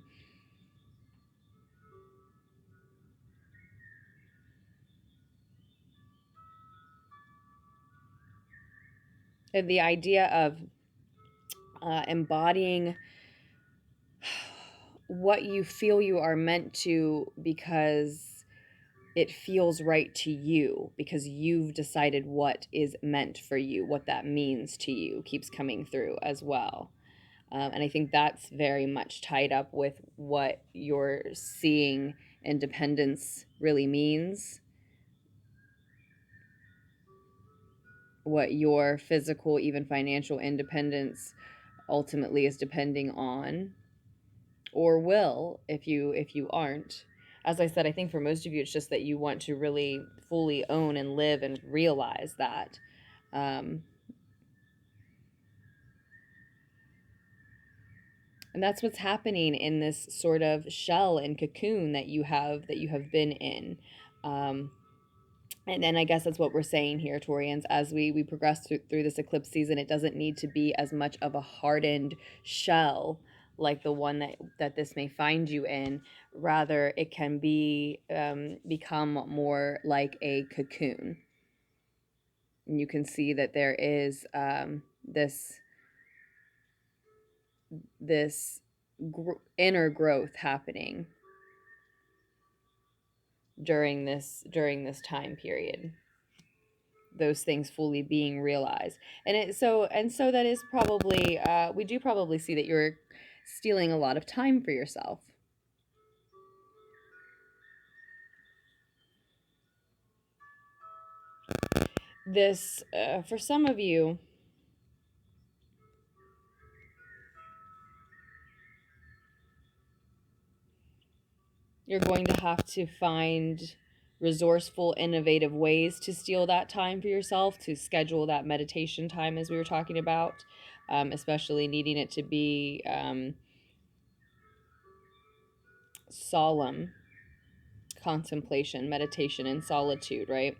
The idea of embodying what you feel you are meant to, because it feels right to you, because you've decided what is meant for you, what that means to you, keeps coming through as well. And I think that's very much tied up with what you're seeing independence really means, what your physical, even financial independence ultimately is depending on, or will, if you aren't. As I said, I think for most of you it's just that you want to really fully own and live and realize that. And that's what's happening in this sort of shell and cocoon that you have been in. And then I guess that's what we're saying here, Taurians, as we progress through this eclipse season. It doesn't need to be as much of a hardened shell like the one that this may find you in. Rather, it can be become more like a cocoon. And you can see that there is this inner growth happening during this time period, those things fully being realized. And so that is probably, we do probably see that you're stealing a lot of time for yourself. This for some of you, you're going to have to find resourceful, innovative ways to steal that time for yourself, to schedule that meditation time, as we were talking about, especially needing it to be solemn contemplation, meditation in solitude, right?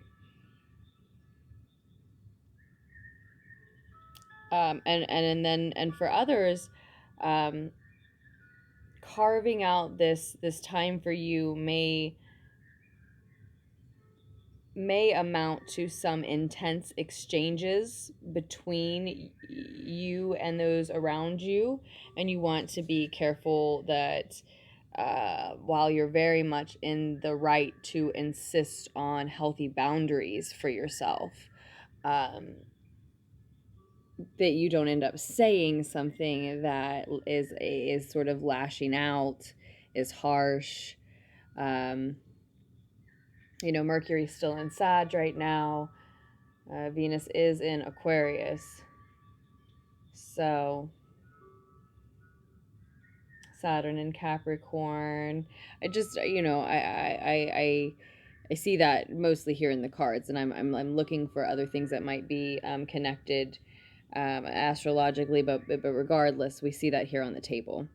And for others, carving out this time for you may amount to some intense exchanges between you and those around you, and you want to be careful that while you're very much in the right to insist on healthy boundaries for yourself, that you don't end up saying something that is sort of lashing out, is harsh. Mercury's still in Sag right now. Venus is in Aquarius. So Saturn in Capricorn. I just, I see that mostly here in the cards, and I'm looking for other things that might be connected astrologically, but regardless, we see that here on the table.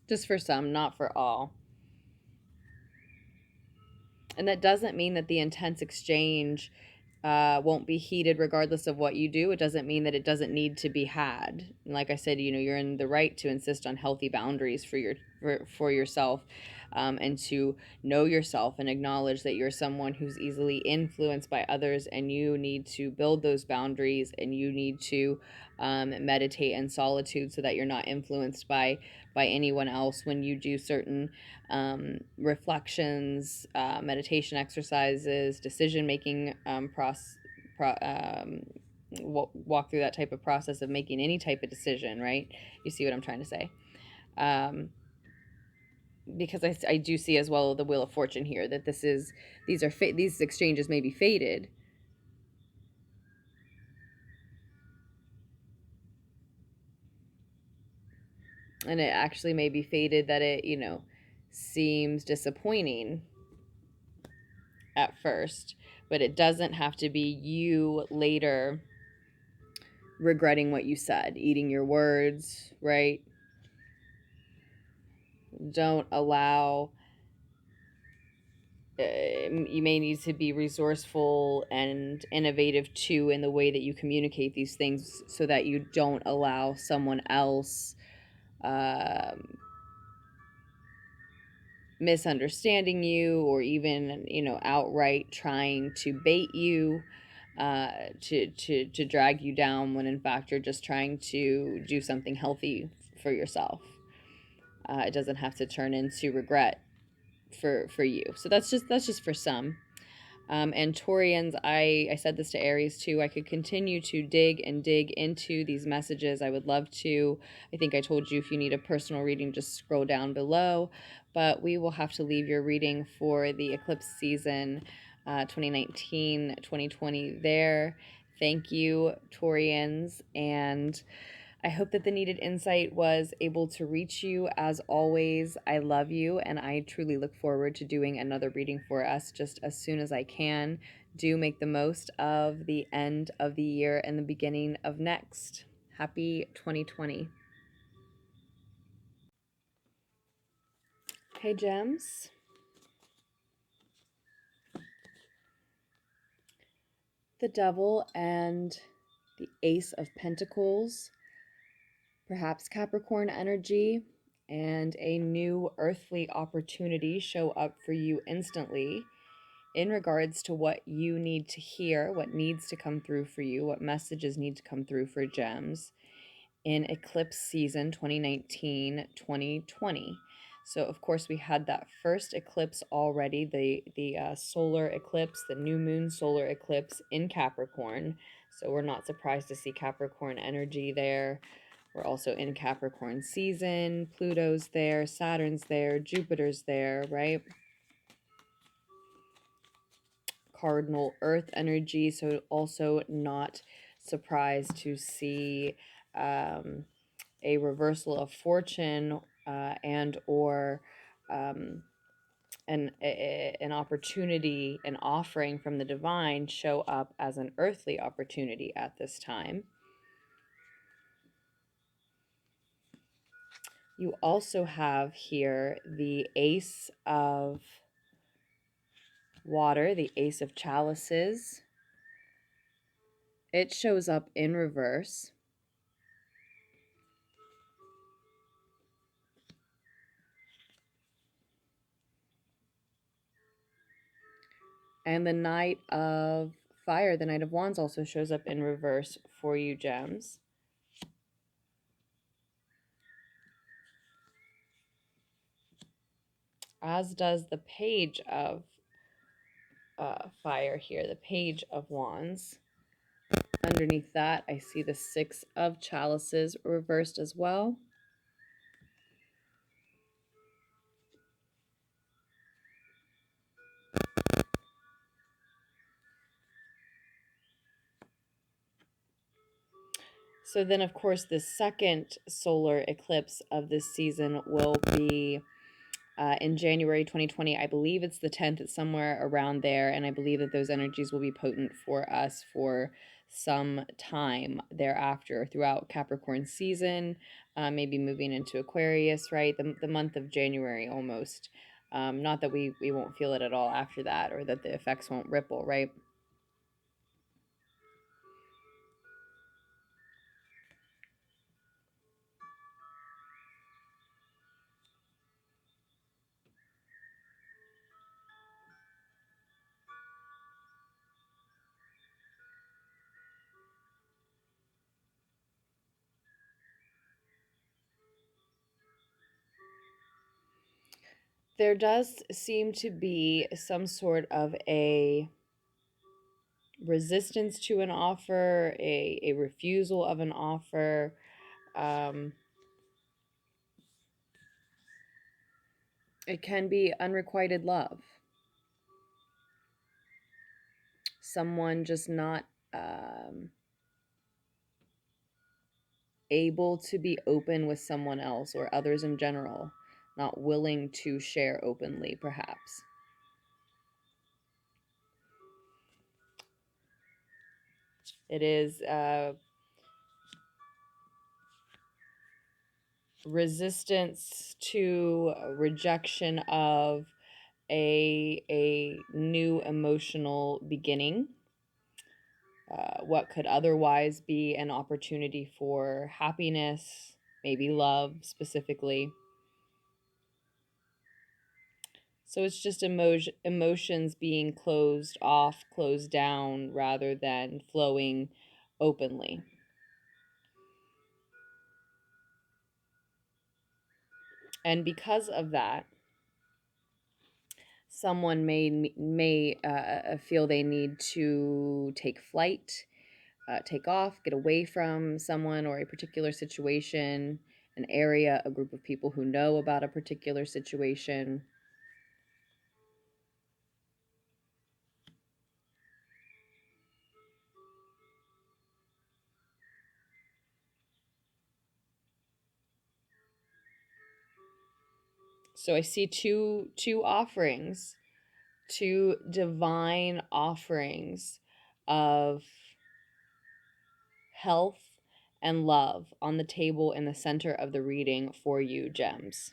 Just for some, not for all. And that doesn't mean that the intense exchange won't be heated regardless of what you do. It doesn't mean that it doesn't need to be had. And like I said, you're in the right to insist on healthy boundaries for yourself, and to know yourself and acknowledge that you're someone who's easily influenced by others, and you need to build those boundaries, and you need to meditate in solitude so that you're not influenced by anyone else when you do certain reflections, meditation exercises, decision making walk through that type of process of making any type of decision, right? You see what I'm trying to say? Because I do see as well the Wheel of Fortune here, that these exchanges may be fated. And it actually may be fated that it, seems disappointing at first, but it doesn't have to be you later regretting what you said, eating your words, right? Don't allow, you may need to be resourceful and innovative too in the way that you communicate these things, so that you don't allow someone else misunderstanding you, or even outright trying to bait you, to drag you down, when in fact you're just trying to do something healthy for yourself. It doesn't have to turn into regret for you. So that's just for some. And Taurians, I said this to Aries too. I could continue to dig and dig into these messages. I would love to. I think I told you if you need a personal reading, just scroll down below. But we will have to leave your reading for the eclipse season 2019-2020 there. Thank you, Taurians. And I hope that the needed insight was able to reach you. As always, I love you, and I truly look forward to doing another reading for us just as soon as I can. Do make the most of the end of the year and the beginning of next. Happy 2020. Hey, Gems. The Devil and the Ace of Pentacles. Perhaps Capricorn energy, and a new earthly opportunity show up for you instantly in regards to what you need to hear, what needs to come through for you, what messages need to come through for Gems in eclipse season 2019-2020. So of course we had that first eclipse already, the solar eclipse, the new moon solar eclipse in Capricorn. So we're not surprised to see Capricorn energy there. We're also in Capricorn season. Pluto's there, Saturn's there, Jupiter's there, right? Cardinal Earth energy. So also not surprised to see a reversal of fortune and or an opportunity, an offering from the divine show up as an earthly opportunity at this time. You also have here the Ace of Water, the Ace of Chalices. It shows up in reverse. And the Knight of Fire, the Knight of Wands, also shows up in reverse for you, Gems. As does the Page of Fire here, the Page of Wands. Underneath that, I see the Six of Chalices reversed as well. So then, of course, the second solar eclipse of this season will be in January 2020. I believe it's the 10th, it's somewhere around there, and I believe that those energies will be potent for us for some time thereafter throughout Capricorn season, maybe moving into Aquarius, right? The month of January almost. Not that we won't feel it at all after that, or that the effects won't ripple, right? There does seem to be some sort of a resistance to an offer, a refusal of an offer. It can be unrequited love. Someone just not able to be open with someone else or others in general, not willing to share openly, perhaps. It is resistance to rejection of a new emotional beginning. What could otherwise be an opportunity for happiness, maybe love specifically. So it's just emotions being closed off, closed down, rather than flowing openly. And because of that, someone may feel they need to take flight, take off, get away from someone or a particular situation, an area, a group of people who know about a particular situation. So I see two offerings, two divine offerings of health and love on the table in the center of the reading for you, gems.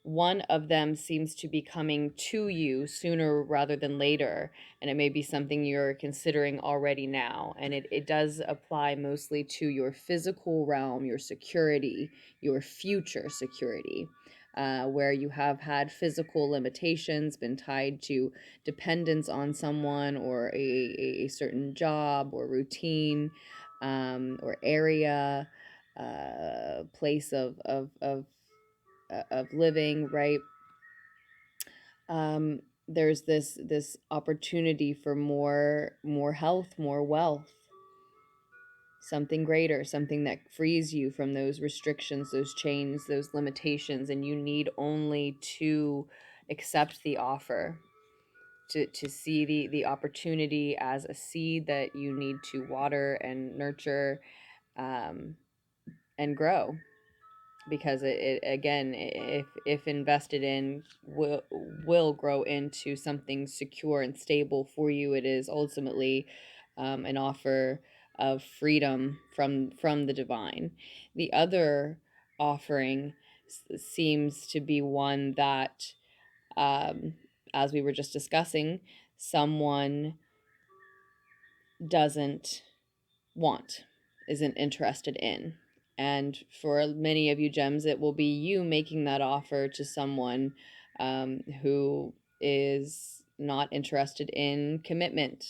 One of them seems to be coming to you sooner rather than later, and it may be something you're considering already now. And it does apply mostly to your physical realm, your security, your future security, where you have had physical limitations, been tied to dependence on someone or a certain job or routine, or area, place of living, right? There's this opportunity for more health, more wealth, something greater, something that frees you from those restrictions, those chains, those limitations, and you need only to accept the offer, to see the opportunity as a seed that you need to water and nurture, and grow, because it again, if invested in, will grow into something secure and stable for you. It is ultimately an offer of freedom from the divine. The other offering seems to be one that, um, as we were just discussing, someone doesn't want, isn't interested in. And for many of you, gems, it will be you making that offer to someone who is not interested in commitment.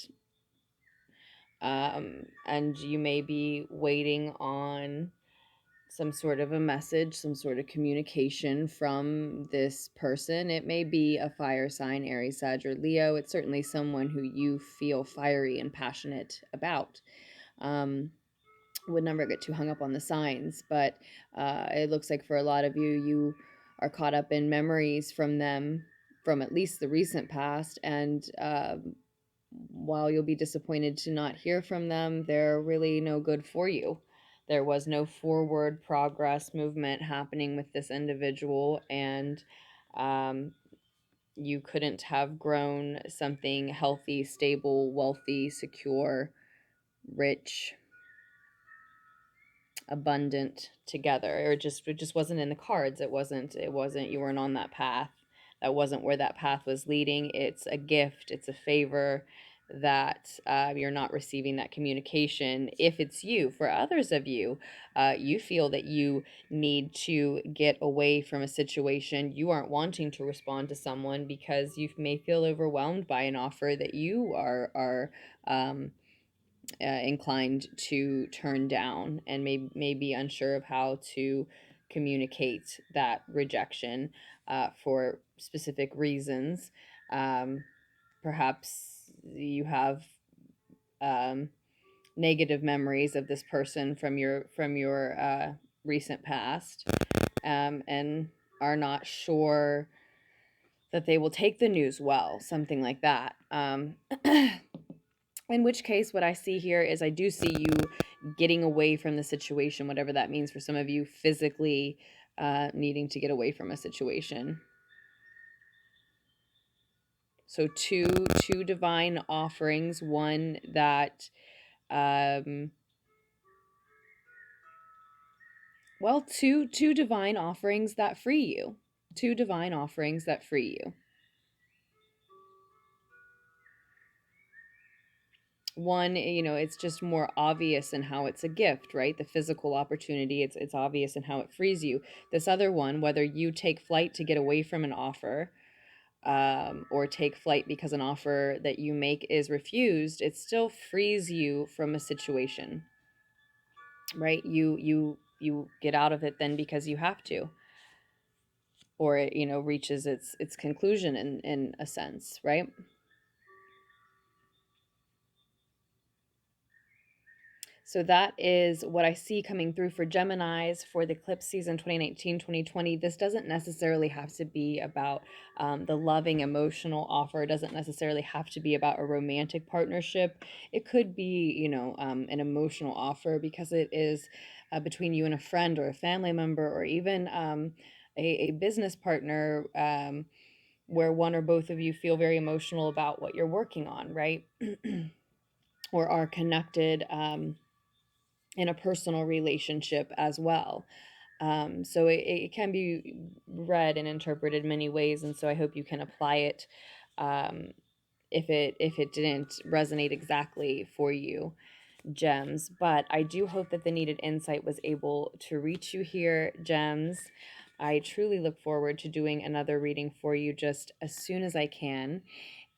And you may be waiting on some sort of a message, some sort of communication from this person. It may be a fire sign, Aries, Sag, or Leo. It's certainly someone who you feel fiery and passionate about. Would never get too hung up on the signs, but it looks like for a lot of you, you are caught up in memories from them, from at least the recent past. And while you'll be disappointed to not hear from them, they're really no good for you. There was no forward progress movement happening with this individual, and um, you couldn't have grown something healthy, stable, wealthy, secure, rich, abundant together, or it just wasn't in the cards. It wasn't you weren't on that path. That wasn't where that path was leading. It's a gift, it's a favor that you're not receiving that communication. If it's you, for others of you, you feel that you need to get away from a situation. You aren't wanting to respond to someone because you may feel overwhelmed by an offer that you are inclined to turn down, and may be unsure of how to communicate that rejection for specific reasons. Perhaps you have negative memories of this person from your recent past, and are not sure that they will take the news well, something like that. In which case, what I see here is I do see you getting away from the situation, whatever that means for some of you, physically needing to get away from a situation. So two divine offerings, one that, two divine offerings that free you. Two divine offerings that free you. One, it's just more obvious in how it's a gift, right? The physical opportunity, it's obvious in how it frees you. This other one, whether you take flight to get away from an offer, or take flight because an offer that you make is refused, it still frees you from a situation, right? You get out of it then because you have to. or it, you know, reaches its conclusion in a sense, right? So that is what I see coming through for Geminis for the eclipse season 2019-2020. This doesn't necessarily have to be about the loving emotional offer. It doesn't necessarily have to be about a romantic partnership. It could be, you know, an emotional offer, because it is between you and a friend or a family member, or even a business partner, where one or both of you feel very emotional about what you're working on, right? Or are connected in a personal relationship as well. So it can be read and interpreted many ways, and so I hope you can apply it if it didn't resonate exactly for you, gems. But I do hope that the needed insight was able to reach you here, gems. I truly look forward to doing another reading for you just as soon as I can.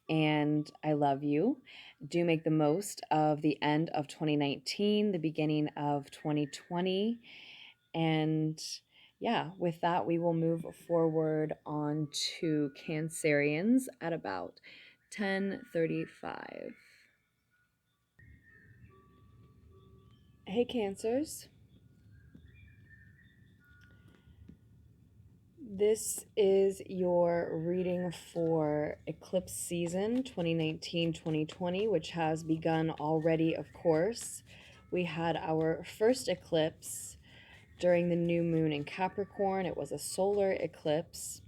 And I love you. Do make the most of the end of 2019, the beginning of 2020. And yeah, with that, we will move forward on to Cancerians at about 10:35. Hey, Cancers. This is your reading for eclipse season 2019-2020, which has begun already, of course. We had our first eclipse during the new moon in Capricorn. It was a solar eclipse.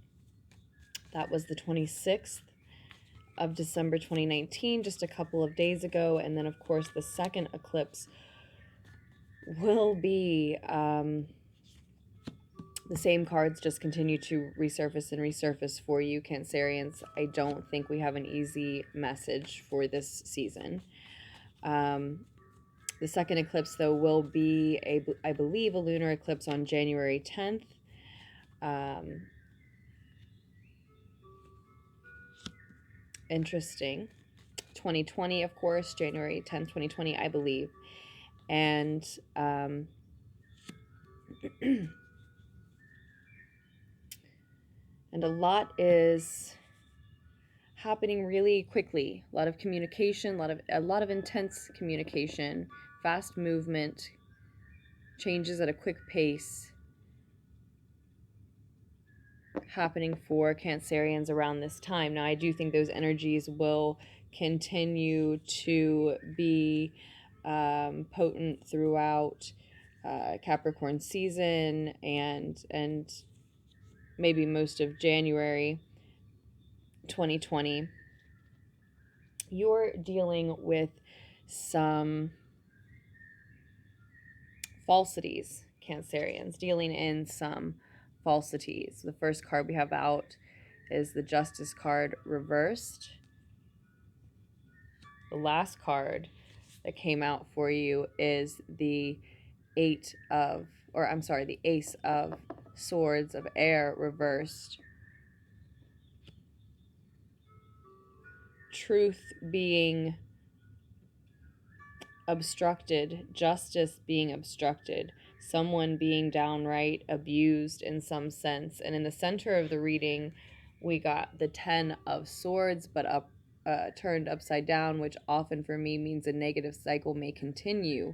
That was the 26th of December 2019, just a couple of days ago. And then, of course, the second eclipse will be the same cards just continue to resurface and resurface for you, Cancerians. I don't think we have an easy message for this season. The second eclipse, though, will be, I believe, a lunar eclipse on January 10th. Interesting. 2020, of course, January 10th, 2020, I believe. And and a lot is happening really quickly. A lot of communication, a lot of intense communication, fast movement, changes at a quick pace happening for Cancerians around this time. Now, I do think those energies will continue to be potent throughout Capricorn season and maybe most of January 2020. You're dealing with some falsities, Cancerians, dealing in some falsities. The first card we have out is the Justice card reversed. The last card that came out for you is the Ace of Swords of Air reversed. Truth being obstructed, justice being obstructed, someone being downright abused in some sense. And in the center of the reading, we got the 10 of Swords, but turned upside down, which often for me means a negative cycle may continue.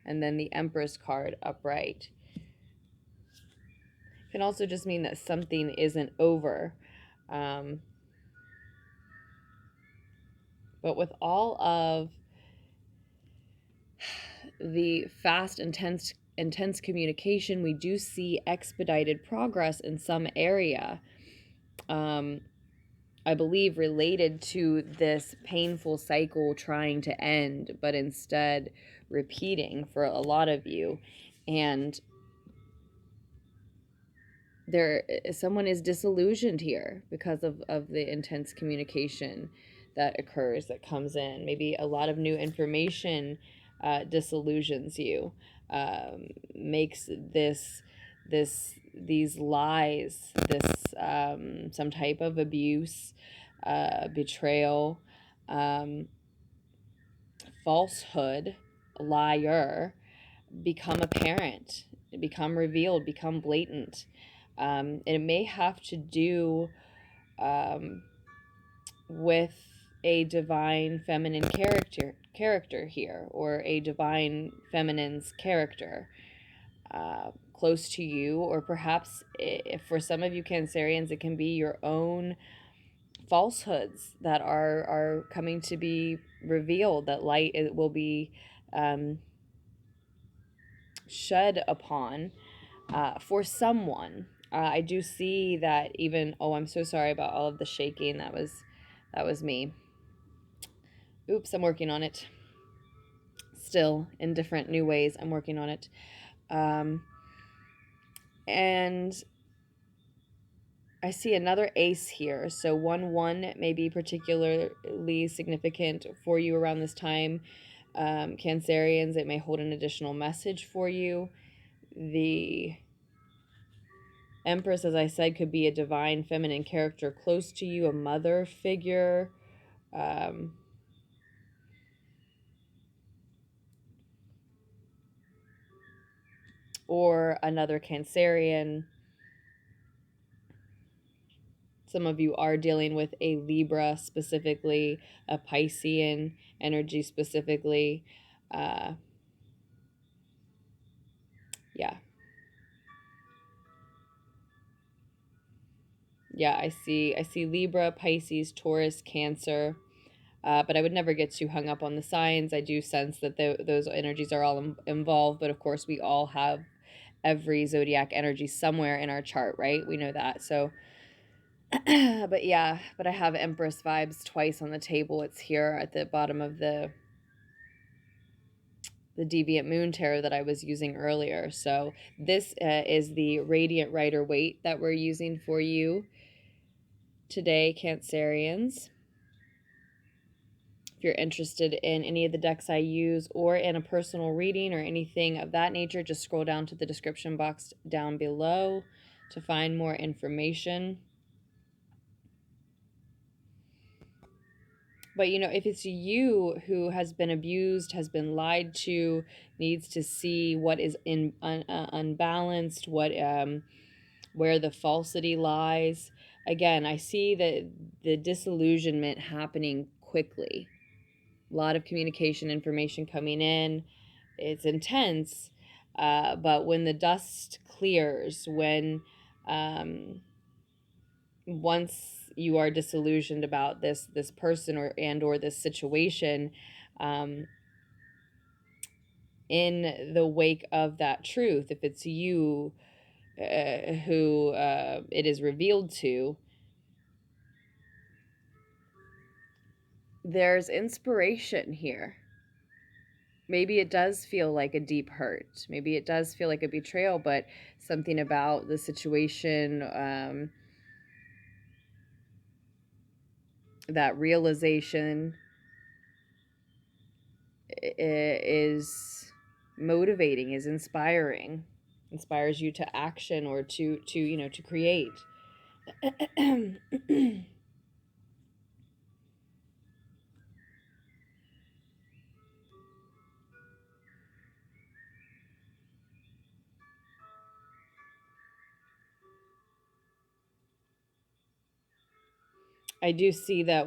And then the Empress card upright. It can also just mean that something isn't over. But with all of the fast, intense communication, we do see expedited progress in some area. I believe related to this painful cycle trying to end, but instead repeating for a lot of you. And someone is disillusioned here because of the intense communication that occurs, that comes in. Maybe a lot of new information disillusions you, makes these lies, some type of abuse, betrayal, falsehood, liar, become apparent, become revealed, become blatant. And it may have to do with a divine feminine character here, or a divine feminine's character close to you, or perhaps if for some of you Cancerians it can be your own falsehoods that are coming to be revealed, that light will be shed upon for someone. I do see that even, oh, I'm so sorry about all of the shaking. That was me. Oops, I'm working on it. Still in different new ways. I'm working on it. And I see another ace here. So 1-1 may be particularly significant for you around this time. Cancerians, it may hold an additional message for you. The Empress, as I said, could be a divine feminine character close to you, a mother figure. Or another Cancerian. Some of you are dealing with a Libra specifically, a Piscean energy specifically. Yeah. Yeah, I see Libra, Pisces, Taurus, Cancer. But I would never get too hung up on the signs. I do sense that those energies are all involved, but of course we all have every zodiac energy somewhere in our chart, right? We know that. So but yeah, but I have Empress vibes twice on the table. It's here at the bottom of the Deviant Moon Tarot that I was using earlier. So this is the Radiant Rider Waite that we're using for you today, Cancerians. If you're interested in any of the decks I use, or in a personal reading or anything of that nature, just scroll down to the description box down below to find more information. But, you know, if it's you who has been abused, has been lied to, needs to see what is unbalanced, what where the falsity lies. Again, I see that the disillusionment happening quickly. A lot of communication information coming in. It's intense, but when the dust clears, when once you are disillusioned about this person or this situation, in the wake of that truth, if it's you who it is revealed to, there's inspiration here. Maybe it does feel like a deep hurt. Maybe it does feel like a betrayal, but something about the situation, that realization is motivating, is inspiring, inspires you to action or to you know, to create. I do see that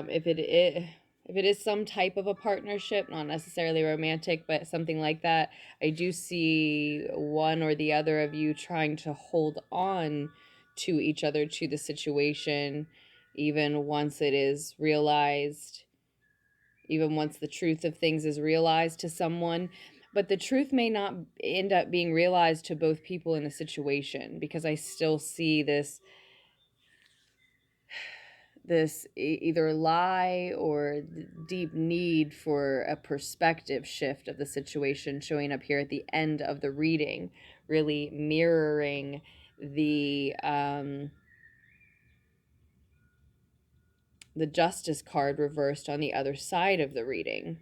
if it is some type of a partnership, not necessarily romantic, but something like that, I do see one or the other of you trying to hold on to each other, to the situation, even once it is realized, even once the truth of things is realized to someone. But the truth may not end up being realized to both people in the situation, because I still see this either lie or deep need for a perspective shift of the situation showing up here at the end of the reading, really mirroring the Justice card reversed on the other side of the reading.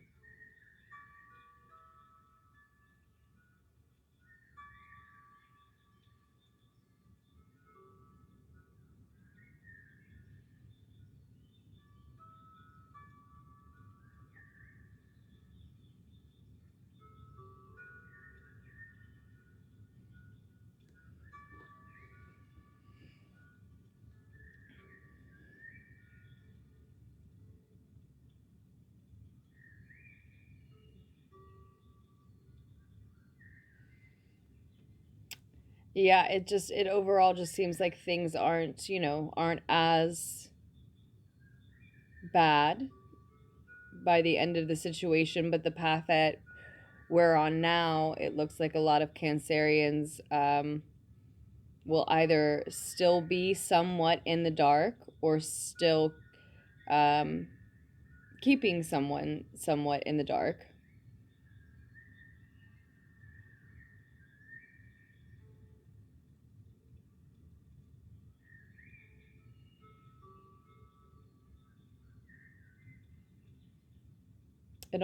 Yeah, it overall just seems like things aren't, aren't as bad by the end of the situation, but the path that we're on now, it looks like a lot of Cancerians will either still be somewhat in the dark or still um, keeping someone somewhat in the dark. It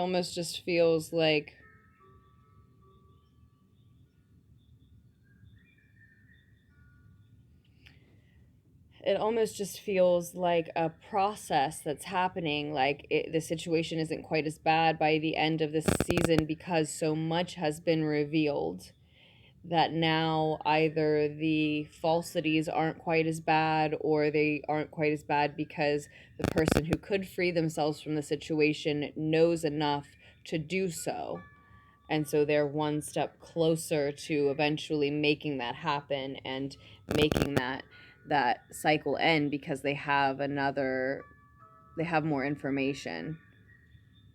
almost just feels like a process that's happening. Like the situation isn't quite as bad by the end of this season because so much has been revealed that now either the falsities aren't quite as bad or they aren't quite as bad because the person who could free themselves from the situation knows enough to do so. And so they're one step closer to eventually making that happen and making that cycle end because they have more information.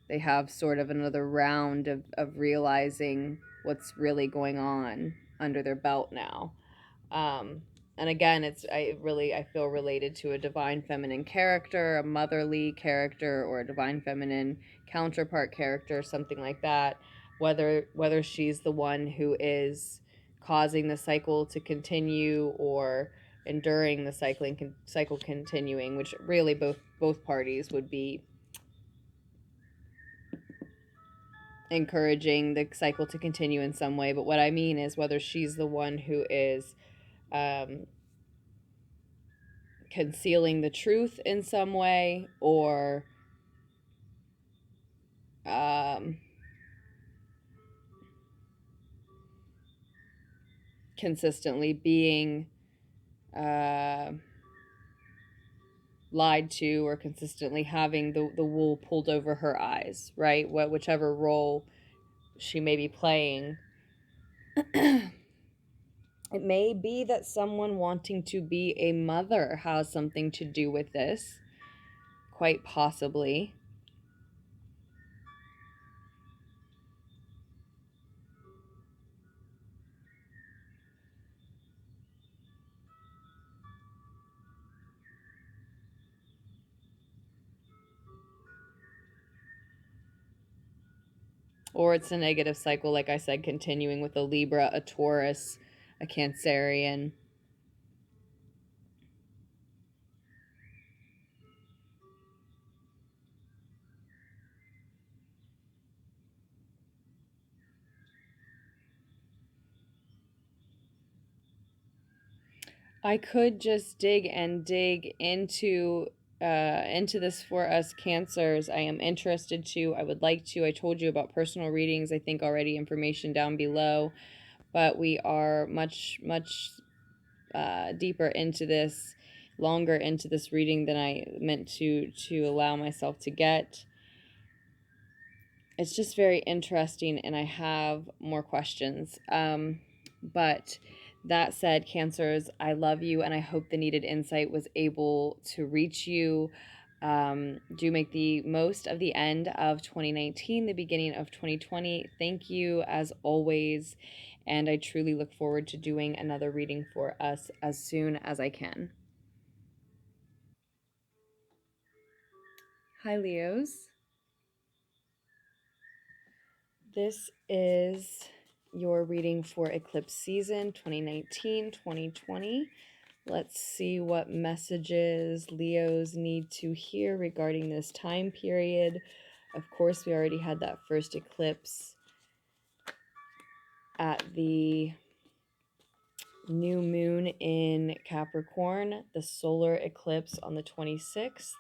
They have sort of another round of realizing what's really going on under their belt now. And again, I feel related to a divine feminine character, a motherly character, or a divine feminine counterpart character, something like that. Whether she's the one who is causing the cycle to continue or enduring the cycle continuing, which really both parties would be encouraging the cycle to continue in some way. But what I mean is whether she's the one who is um, concealing the truth in some way or um, consistently being uh, lied to or consistently having the wool pulled over her eyes, right? Whichever role she may be playing. It may be that someone wanting to be a mother has something to do with this, quite possibly. Or it's a negative cycle, like I said, continuing with a Libra, a Taurus, a Cancerian. I could just dig into this for us Cancers. I am interested to. I would like to. I told you about personal readings. I think already information down below, but we are much deeper into this, longer into this reading than I meant to allow myself to get. It's just very interesting, and I have more questions. But that said, Cancers, I love you, and I hope the needed insight was able to reach you. Do make the most of the end of 2019, the beginning of 2020. Thank you as always, and I truly look forward to doing another reading for us as soon as I can. Hi, Leos. This is your reading for Eclipse season 2019-2020. Let's see what messages Leos need to hear regarding this time period. Of course, we already had that first eclipse at the new moon in Capricorn, the solar eclipse on the 26th.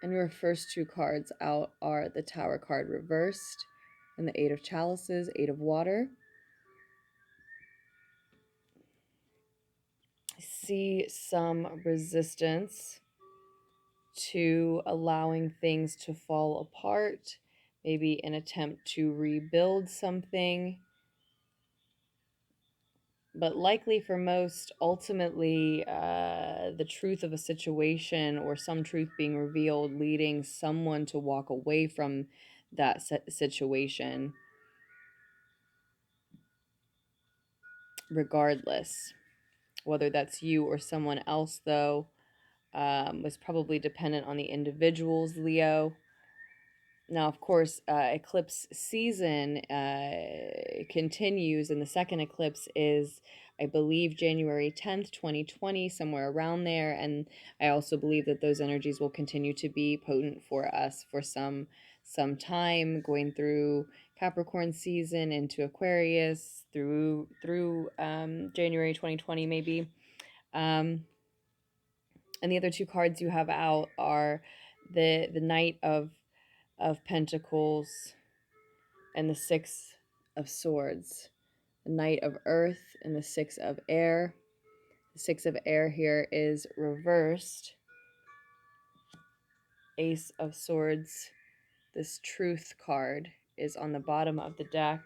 And your first two cards out are the Tower card reversed and the Eight of Chalices, Eight of Water. I see some resistance to allowing things to fall apart, maybe an attempt to rebuild something. But likely for most, ultimately, the truth of a situation or some truth being revealed, leading someone to walk away from that situation, regardless. Whether that's you or someone else, though, was probably dependent on the individuals, Leo. Now, of course, eclipse season continues, and the second eclipse is, I believe, January 10th, 2020, somewhere around there. And I also believe that those energies will continue to be potent for us for some time, going through Capricorn season into Aquarius through January 2020, maybe. And the other two cards you have out are the Knight of Pentacles and the Six of Swords. The Knight of Earth and the Six of Air. The Six of Air here is reversed. Ace of Swords. This Truth card is on the bottom of the deck.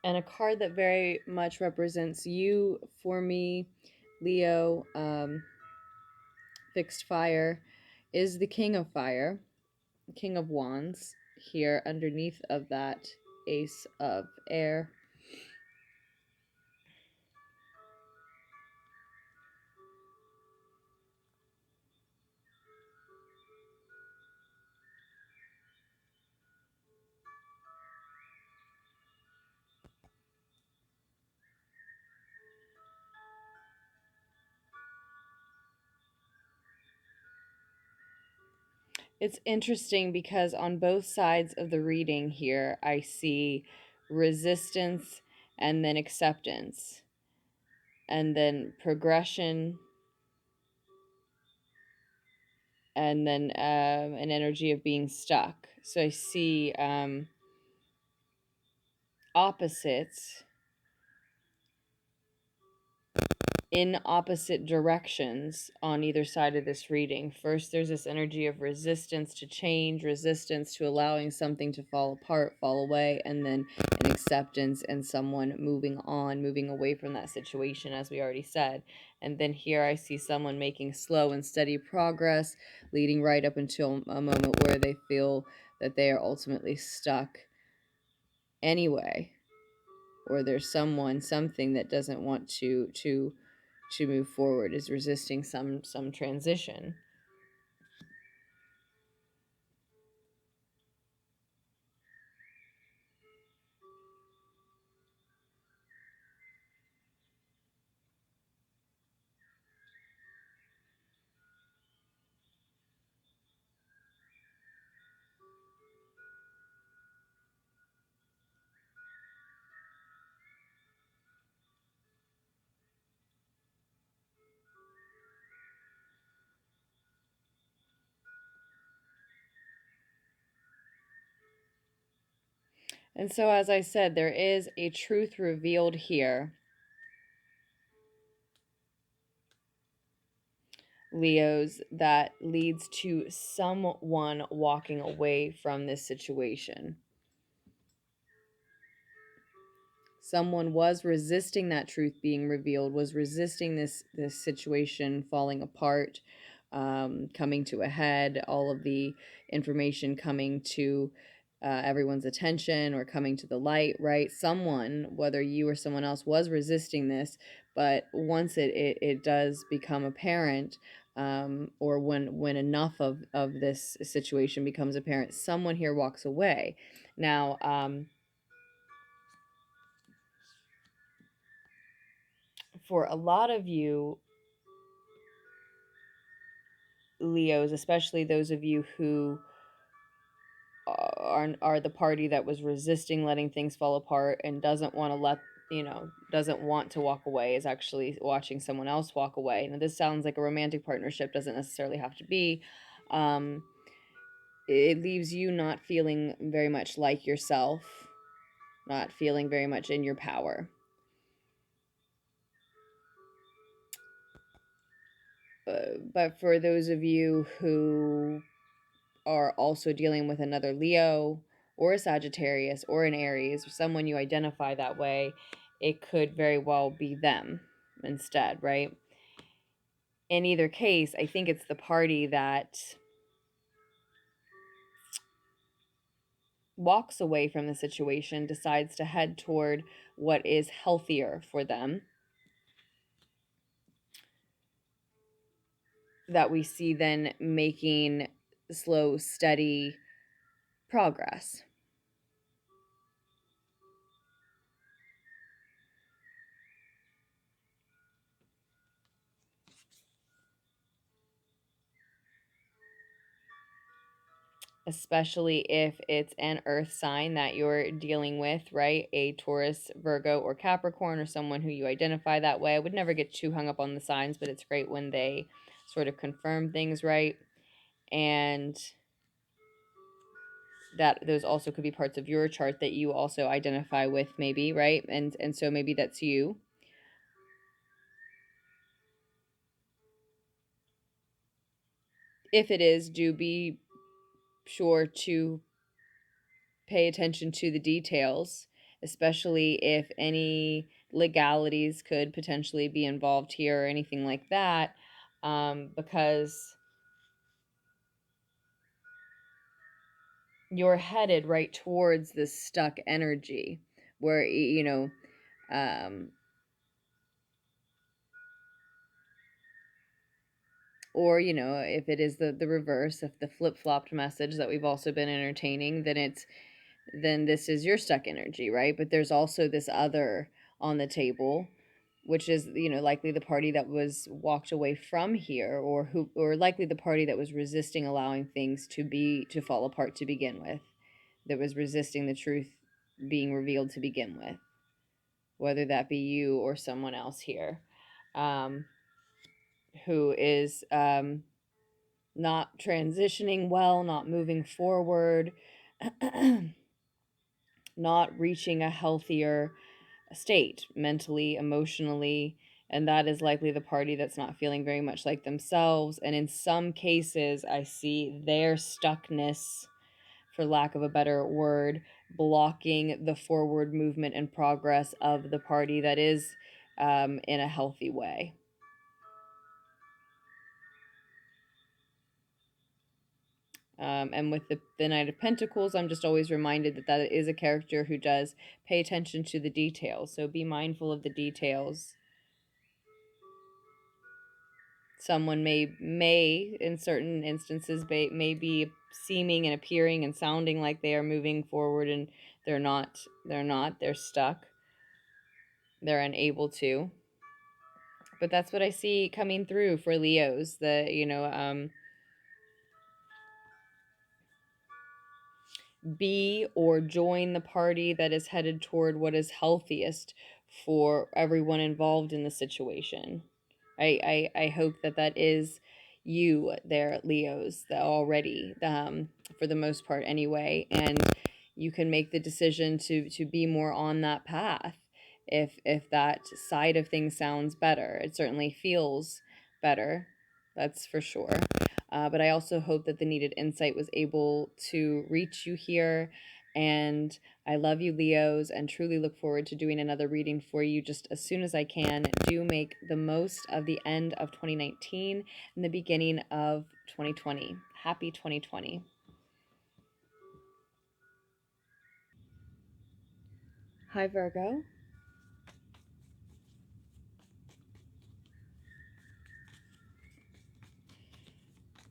And a card that very much represents you for me, Leo, fixed fire, is the King of Fire, King of Wands, here underneath of that Ace of Air. It's interesting because on both sides of the reading here, I see resistance and then acceptance, and then progression, and then an energy of being stuck. So I see opposites in opposite directions on either side of this reading. First, there's this energy of resistance to change, resistance to allowing something to fall apart, fall away, and then an acceptance and someone moving on, moving away from that situation, as we already said. And then here I see someone making slow and steady progress, leading right up until a moment where they feel that they are ultimately stuck anyway, or there's something that doesn't want to move forward, is resisting some transition. And so, as I said, there is a truth revealed here, Leos, that leads to someone walking away from this situation. Someone was resisting that truth being revealed, was resisting this situation falling apart, coming to a head, all of the information coming to everyone's attention or coming to the light, right? Someone, whether you or someone else, was resisting this, but once it does become apparent, or when enough of this situation becomes apparent, someone here walks away. Now, for a lot of you, Leos, especially those of you who are the party that was resisting letting things fall apart and doesn't want to doesn't want to walk away, is actually watching someone else walk away. Now, this sounds like a romantic partnership, doesn't necessarily have to be. It leaves you not feeling very much like yourself, not feeling very much in your power. But for those of you who are also dealing with another Leo or a Sagittarius or an Aries, or someone you identify that way, it could very well be them instead, right? In either case, I think it's the party that walks away from the situation, decides to head toward what is healthier for them, that we see then making slow, steady progress. Especially if it's an earth sign that you're dealing with, right? A Taurus, Virgo, or Capricorn, or someone who you identify that way. I would never get too hung up on the signs, but it's great when they sort of confirm things, right? And that those also could be parts of your chart that you also identify with, maybe, right? And so maybe that's you. If it is, do be sure to pay attention to the details, especially if any legalities could potentially be involved here or anything like that, because you're headed right towards this stuck energy where, you know, or, you know, if it is the reverse, if the flip-flopped message that we've also been entertaining, then this is your stuck energy, right? But there's also this other on the table, which is, you know, likely the party that was walked away from here, or likely the party that was resisting allowing things to fall apart to begin with, that was resisting the truth being revealed to begin with, whether that be you or someone else here, who is not transitioning well, not moving forward, not reaching a healthier state mentally, emotionally, and that is likely the party that's not feeling very much like themselves. And in some cases, I see their stuckness, for lack of a better word, blocking the forward movement and progress of the party that is in a healthy way. And with the Knight of Pentacles, I'm just always reminded that that is a character who does pay attention to the details. So be mindful of the details. Someone may in certain instances may be seeming and appearing and sounding like they are moving forward, and they're stuck, they're unable to. But that's what I see coming through for Leos. Be or join the party that is headed toward what is healthiest for everyone involved in the situation. I hope that is you there, Leos, that already, for the most part anyway, and you can make the decision to be more on that path if that side of things sounds better. It certainly feels better, that's for sure. But I also hope that the needed insight was able to reach you here. And I love you, Leos, and truly look forward to doing another reading for you just as soon as I can. Do make the most of the end of 2019 and the beginning of 2020. Happy 2020. Hi, Virgo.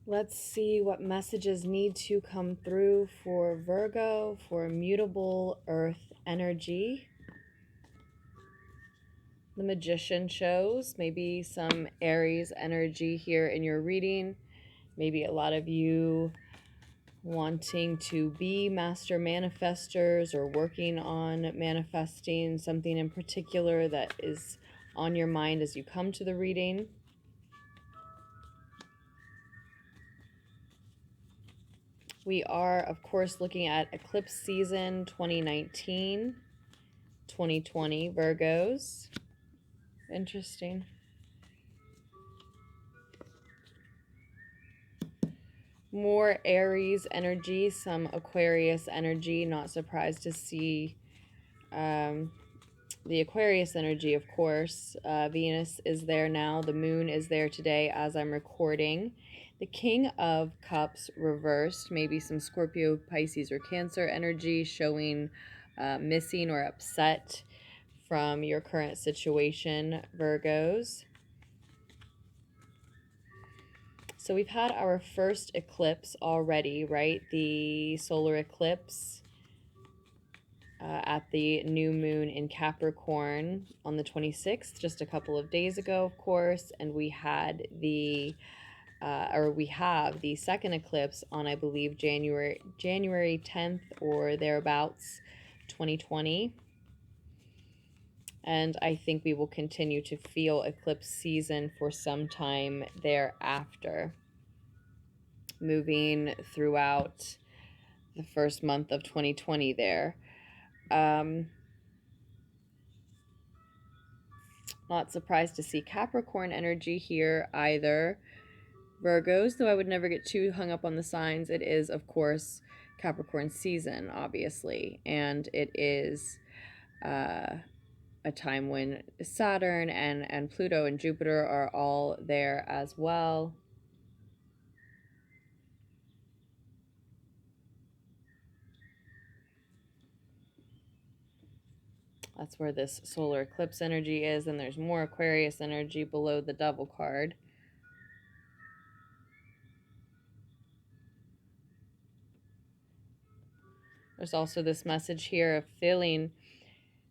Let's see what messages need to come through for Virgo, for mutable earth energy. The Magician shows maybe some Aries energy here in your reading. Maybe a lot of you wanting to be master manifestors or working on manifesting something in particular that is on your mind as you come to the reading. We are, of course, looking at Eclipse season 2019, 2020, Virgos. Interesting. More Aries energy, some Aquarius energy. Not surprised to see the Aquarius energy, of course. Venus is there now. The moon is there today as I'm recording. The King of Cups reversed. Maybe some Scorpio, Pisces, or Cancer energy showing missing or upset from your current situation, Virgos. So we've had our first eclipse already, right? The solar eclipse at the new moon in Capricorn on the 26th, just a couple of days ago, of course. And we had we have the second eclipse on, I believe, January 10th or thereabouts, 2020. And I think we will continue to feel eclipse season for some time thereafter, moving throughout the first month of 2020 there. Not surprised to see Capricorn energy here either, Virgos, though I would never get too hung up on the signs. It is, of course, Capricorn season, obviously, and it is a time when Saturn and Pluto and Jupiter are all there as well. That's where this solar eclipse energy is, and there's more Aquarius energy below the Devil card. There's also this message here of feeling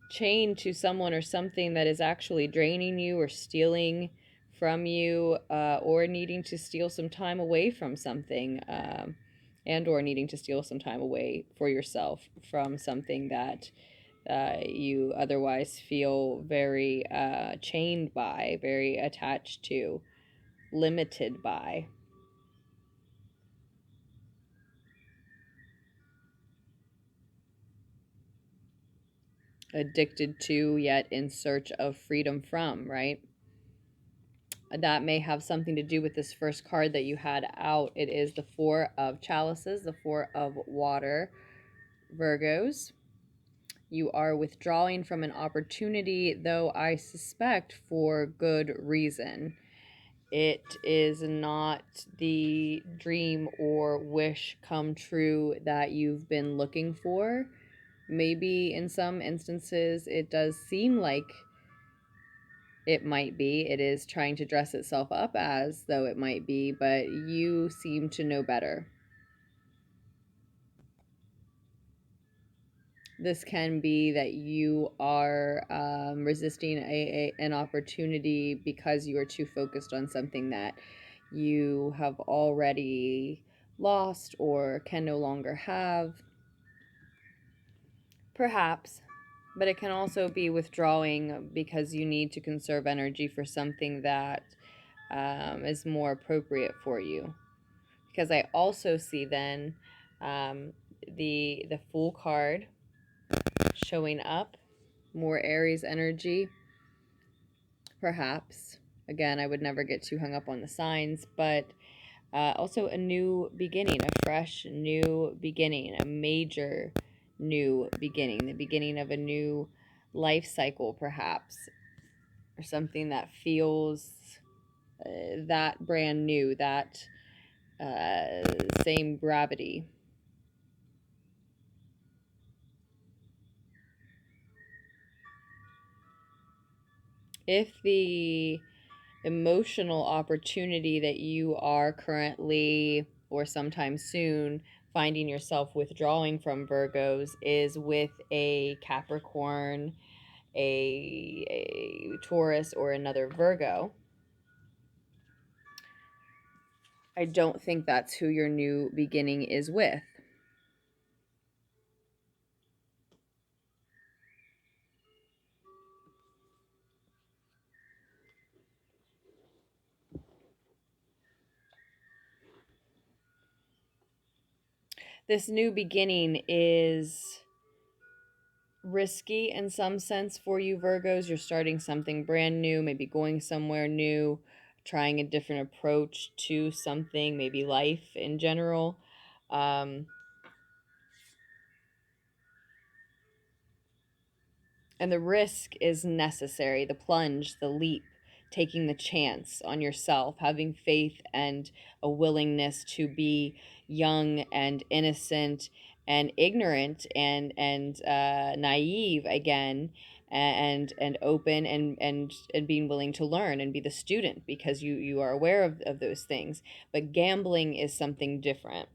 chained to someone or something that is actually draining you or stealing from you, or needing to steal some time away from something, and or needing to steal some time away for yourself from something that you otherwise feel very chained by, very attached to, limited by. Addicted to, yet in search of freedom from, right? That may have something to do with this first card that you had out. It is the Four of Chalices, the Four of Water, Virgos. You are withdrawing from an opportunity, though I suspect for good reason. It is not the dream or wish come true that you've been looking for. Maybe in some instances it does seem like it might be. It is trying to dress itself up as though it might be, but you seem to know better. This can be that you are resisting an opportunity because you are too focused on something that you have already lost or can no longer have. Perhaps. But it can also be withdrawing because you need to conserve energy for something that is more appropriate for you. Because I also see then the Fool card showing up, more Aries energy, perhaps. Again, I would never get too hung up on the signs, but also a new beginning, a fresh new beginning, a major new beginning, the beginning of a new life cycle, perhaps, or something that feels that brand new, that same gravity. If the emotional opportunity that you are currently or sometime soon finding yourself withdrawing from, Virgos, is with a Capricorn, a Taurus, or another Virgo, I don't think that's who your new beginning is with. This new beginning is risky in some sense for you, Virgos. You're starting something brand new, maybe going somewhere new, trying a different approach to something, maybe life in general. And the risk is necessary, the plunge, the leap, taking the chance on yourself, having faith and a willingness to be young and innocent and ignorant and naive again, and open and being willing to learn and be the student because you are aware of those things. But gambling is something different.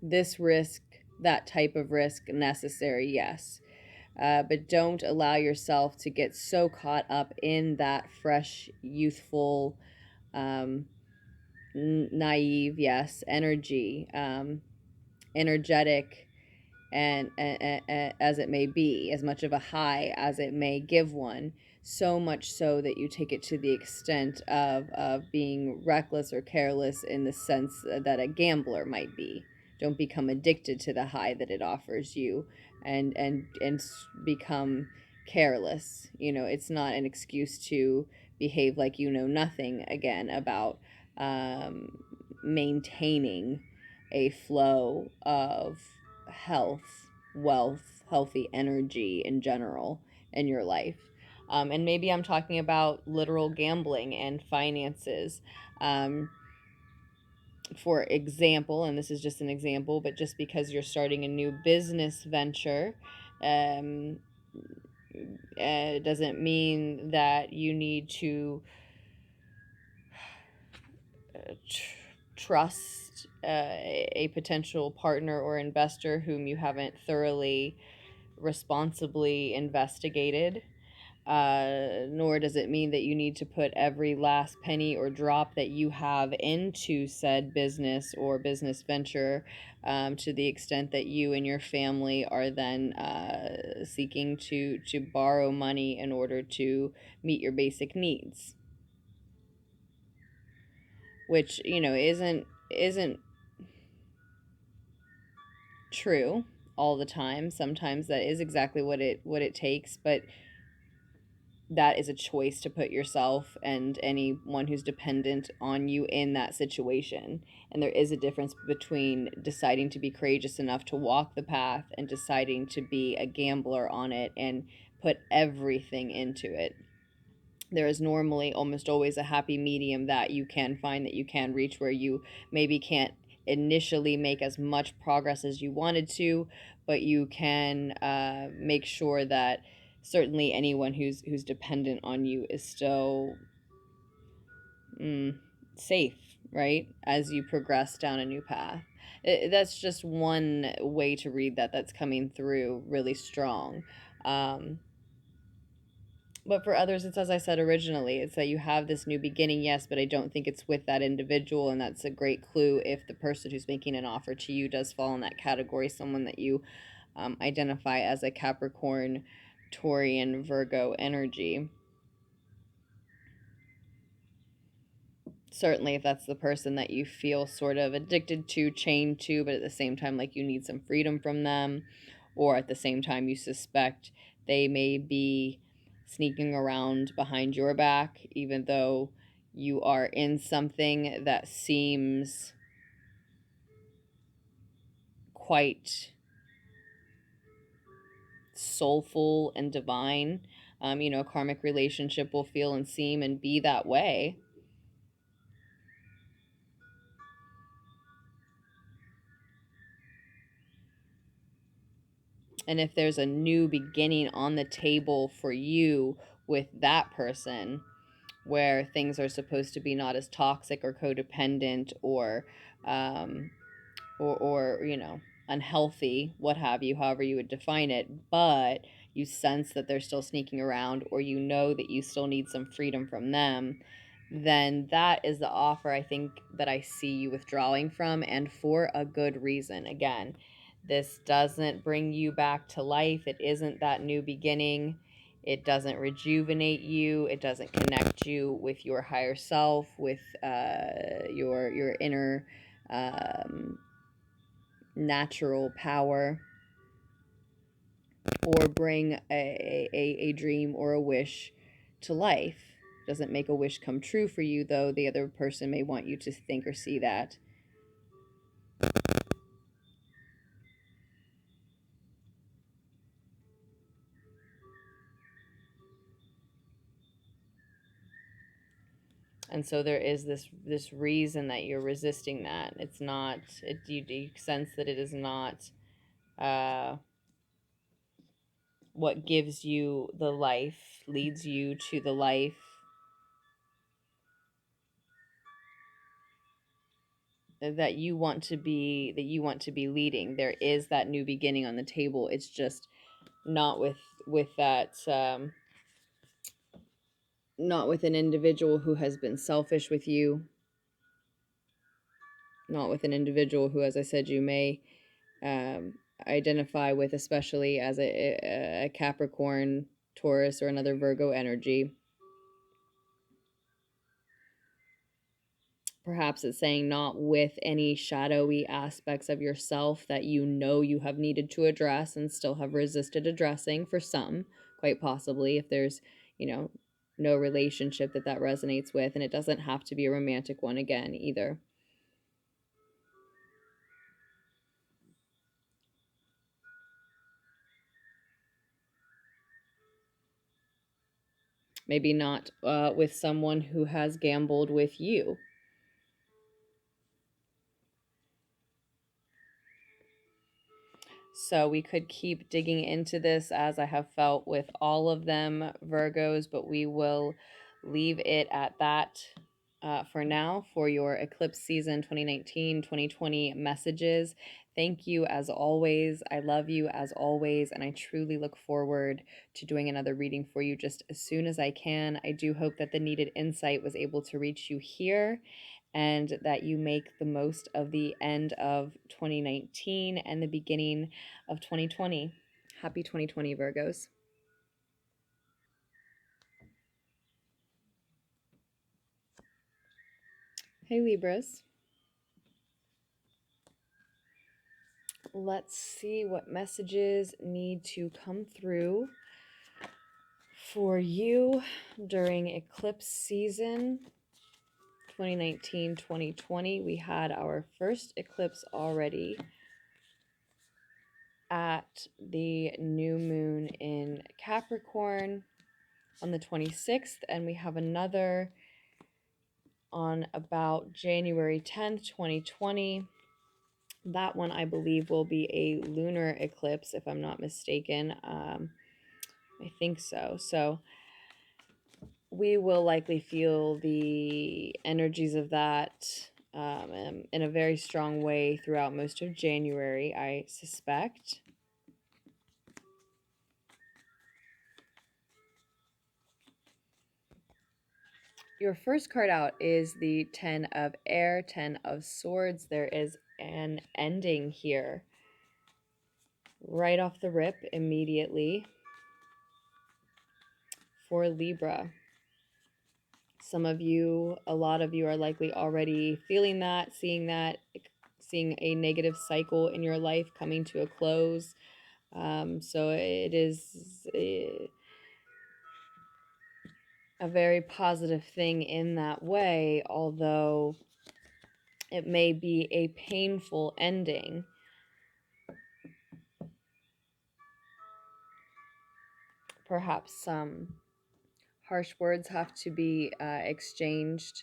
This risk, that type of risk, necessary, yes. But don't allow yourself to get so caught up in that fresh, youthful, naive, yes, energy, energetic, and as it may be, as much of a high as it may give one, so much so that you take it to the extent of being reckless or careless in the sense that a gambler might be. Don't become addicted to the high that it offers you, and become careless. It's not an excuse to behave like you know nothing again about maintaining a flow of health, wealth, healthy energy in general in your life. And maybe I'm talking about literal gambling and finances. For example, and this is just an example, but just because you're starting a new business venture, um, doesn't mean that you need to trust a potential partner or investor whom you haven't thoroughly, responsibly investigated. Nor does it mean that you need to put every last penny or drop that you have into said business or business venture, to the extent that you and your family are then seeking to borrow money in order to meet your basic needs, which isn't true all the time. Sometimes that is exactly what it takes, but that is a choice to put yourself and anyone who's dependent on you in that situation. And there is a difference between deciding to be courageous enough to walk the path and deciding to be a gambler on it and put everything into it. There is normally almost always a happy medium that you can find, that you can reach, where you maybe can't initially make as much progress as you wanted to, but you can make sure that certainly anyone who's dependent on you is still safe, right, as you progress down a new path. That's just one way to read that. That's coming through really strong. But for others, it's as I said originally, it's that you have this new beginning, yes, but I don't think it's with that individual. And that's a great clue if the person who's making an offer to you does fall in that category, someone that you identify as a Capricorn, Taurian, Virgo energy. Certainly, if that's the person that you feel sort of addicted to, chained to, but at the same time, like you need some freedom from them, or at the same time, you suspect they may be sneaking around behind your back, even though you are in something that seems quite soulful and divine. A karmic relationship will feel and seem and be that way. And if there's a new beginning on the table for you with that person, where things are supposed to be not as toxic or codependent or unhealthy, what have you, however you would define it, but you sense that they're still sneaking around, or that you still need some freedom from them, then that is the offer I think that I see you withdrawing from, and for a good reason. Again, this doesn't bring you back to life. It isn't that new beginning. It doesn't rejuvenate you. It doesn't connect you with your higher self, with your inner natural power. or bring a dream or a wish to life. Doesn't make a wish come true for you, though. The other person may want you to think or see that. And so there is this reason that you're resisting that. It's not, you sense that it is not what gives you the life, leads you to the life that you want to be, leading. There is that new beginning on the table. It's just not with that not with an individual who has been selfish with you, not with an individual who, as I said, you may identify with, especially as a Capricorn, Taurus, or another Virgo energy. Perhaps it's saying not with any shadowy aspects of yourself that you know you have needed to address and still have resisted addressing for some, quite possibly, if there's, no relationship that resonates with. And it doesn't have to be a romantic one again either. Maybe not with someone who has gambled with you. So we could keep digging into this, as I have felt with all of them, Virgos, but we will leave it at that for now for your eclipse season 2019-2020 messages. Thank you as always. I love you as always, and I truly look forward to doing another reading for you just as soon as I can. I do hope that the needed insight was able to reach you here, and that you make the most of the end of 2019 and the beginning of 2020. Happy 2020, Virgos. Hey, Libras. Let's see what messages need to come through for you during eclipse season 2019-2020. We had our first eclipse already at the new moon in Capricorn on the 26th, and we have another on about January 10th, 2020. That one, I believe, will be a lunar eclipse, if I'm not mistaken. I think so. So we will likely feel the energies of that in a very strong way throughout most of January, I suspect. Your first card out is the 10 of Air, 10 of Swords. There is an ending here right off the rip immediately for Libra. Some of you, a lot of you, are likely already feeling that, seeing a negative cycle in your life coming to a close. So it is a very positive thing in that way, although it may be a painful ending. Perhaps some harsh words have to be exchanged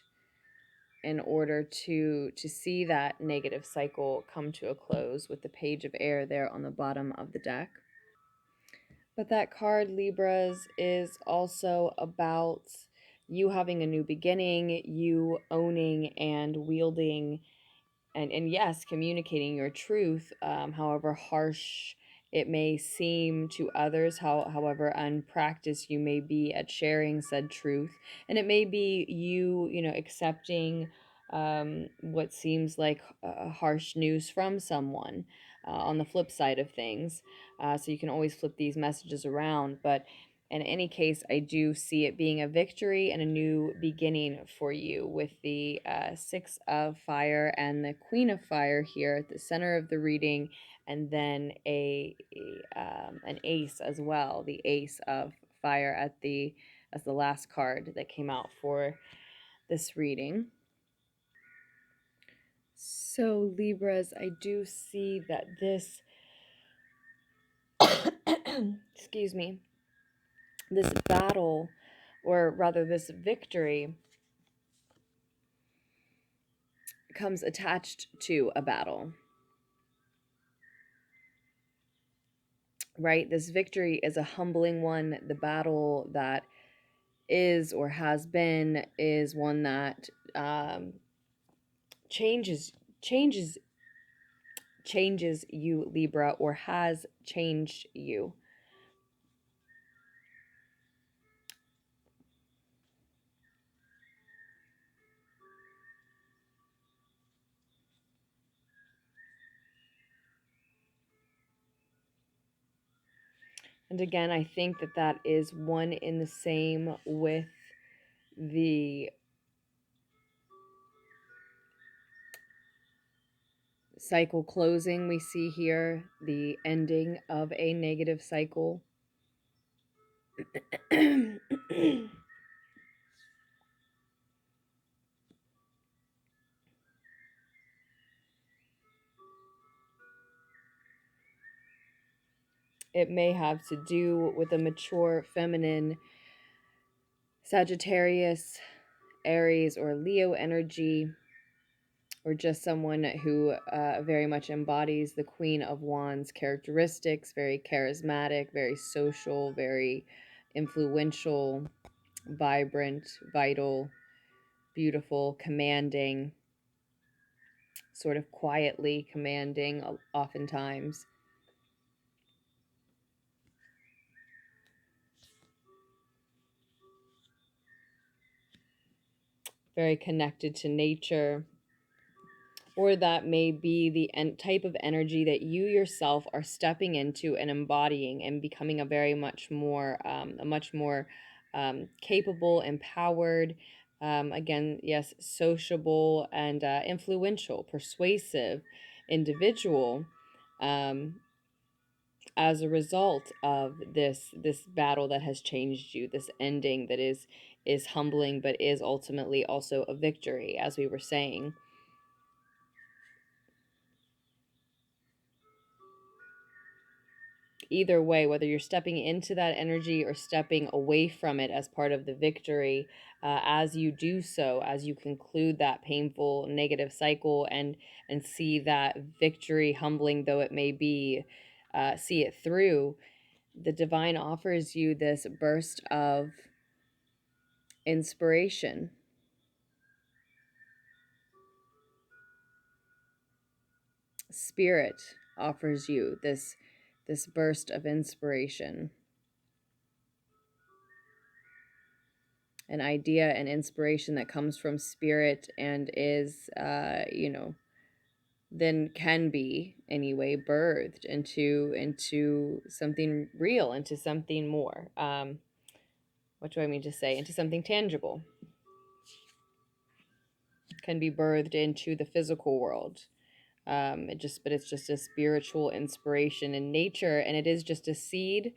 in order to see that negative cycle come to a close, with the Page of Air there on the bottom of the deck. But that card, Libras, is also about you having a new beginning, you owning and wielding and yes, communicating your truth, however harsh it may seem to others, however unpracticed you may be at sharing said truth. And it may be you, accepting what seems like harsh news from someone on the flip side of things. So you can always flip these messages around. But in any case, I do see it being a victory and a new beginning for you, with the Six of Fire and the Queen of Fire here at the center of the reading, and then an ace as well, the Ace of Fire as the last card that came out for this reading. So Libras, I do see that this excuse me, this battle, or rather this victory, comes attached to a battle, right? This victory is a humbling one. The battle that is or has been is one that changes you, Libra, or has changed you. And again, I think that that is one in the same with the cycle closing. We see here the ending of a negative cycle. It may have to do with a mature feminine Sagittarius, Aries, or Leo energy, or just someone who very much embodies the Queen of Wands characteristics, very charismatic, very social, very influential, vibrant, vital, beautiful, commanding, sort of quietly commanding oftentimes. Very connected to nature. Or that may be the type of energy that you yourself are stepping into and embodying and becoming a much more capable, empowered, again, yes, sociable and influential, persuasive individual, as a result of this battle that has changed you, this ending that is humbling, but is ultimately also a victory, as we were saying. Either way, whether you're stepping into that energy or stepping away from it as part of the victory, as you do so, as you conclude that painful negative cycle and see that victory, humbling though it may be, see it through, the divine offers you this burst of inspiration. Spirit offers you this burst of inspiration. An idea and inspiration that comes from spirit and is, then can be anyway birthed into something real, into something more. What do I mean to say? Into something tangible. Can be birthed into the physical world. But it's just a spiritual inspiration in nature, and it is just a seed.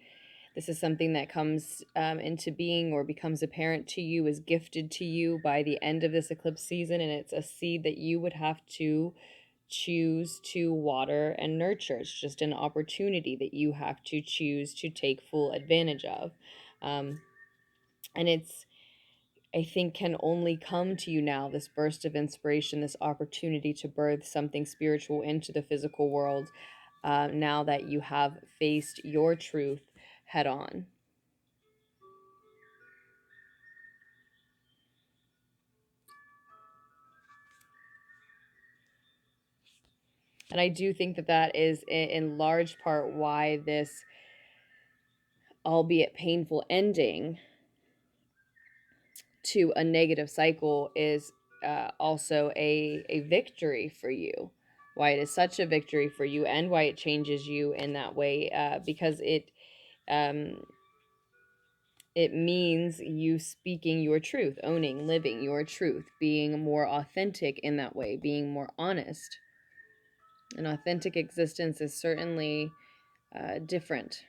This is something that comes into being or becomes apparent to you, is gifted to you by the end of this eclipse season, and it's a seed that you would have to choose to water and nurture. It's just an opportunity that you have to choose to take full advantage of. And it's, I think, can only come to you now, this burst of inspiration, this opportunity to birth something spiritual into the physical world, now that you have faced your truth head on. And I do think that that is in large part why this, albeit painful, ending to a negative cycle is also a victory for you. Why it is such a victory for you, and why it changes you in that way, because it It means you speaking your truth, owning, living your truth, being more authentic in that way, being more honest. An authentic existence is certainly different.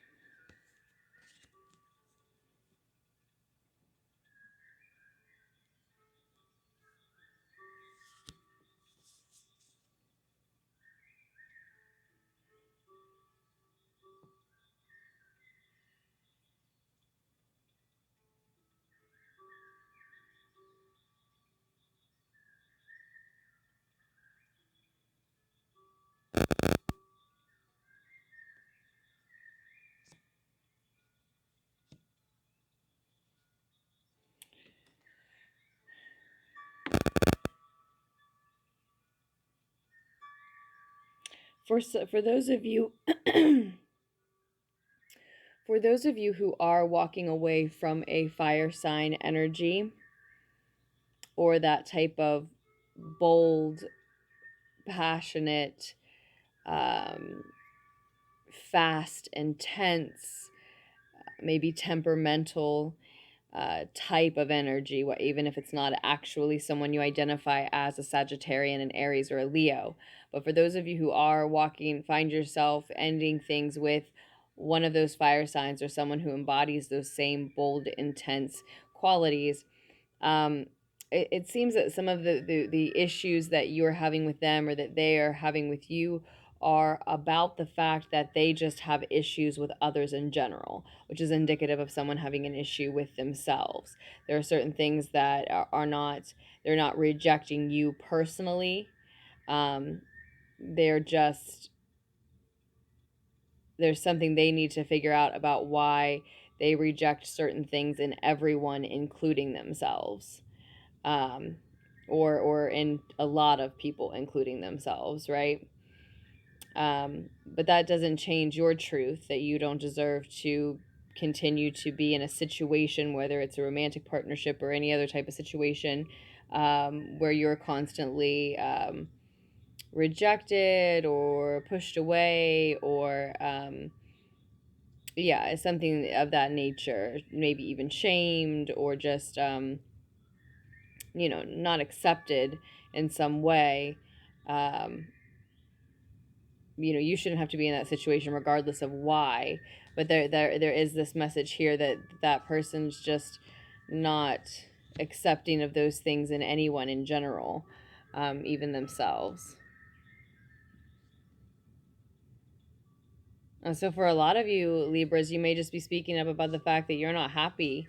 For those of you for those of you who are walking away from a fire sign energy, or that type of bold, passionate, fast, intense, maybe temperamental type of energy, even if it's not actually someone you identify as a Sagittarian, an Aries, or a Leo. But for those of you who are find yourself ending things with one of those fire signs, or someone who embodies those same bold, intense qualities, it seems that some of the issues that you're having with them, or that they are having with you, are about the fact that they just have issues with others in general, which is indicative of someone having an issue with themselves. There are certain things that are not, they're not rejecting you personally. They're just, there's something they need to figure out about why they reject certain things in everyone, including themselves. Um, or in a lot of people, including themselves, right? But that doesn't change your truth that you don't deserve to continue to be in a situation, whether it's a romantic partnership or any other type of situation, where you're constantly rejected or pushed away, or yeah, something of that nature, maybe even shamed, or just not accepted in some way. um, you shouldn't have to be in that situation regardless of why. But there is this message here that that person's just not accepting of those things in anyone in general, even themselves. And so for a lot of you Libras, you may just be speaking up about the fact that you're not happy.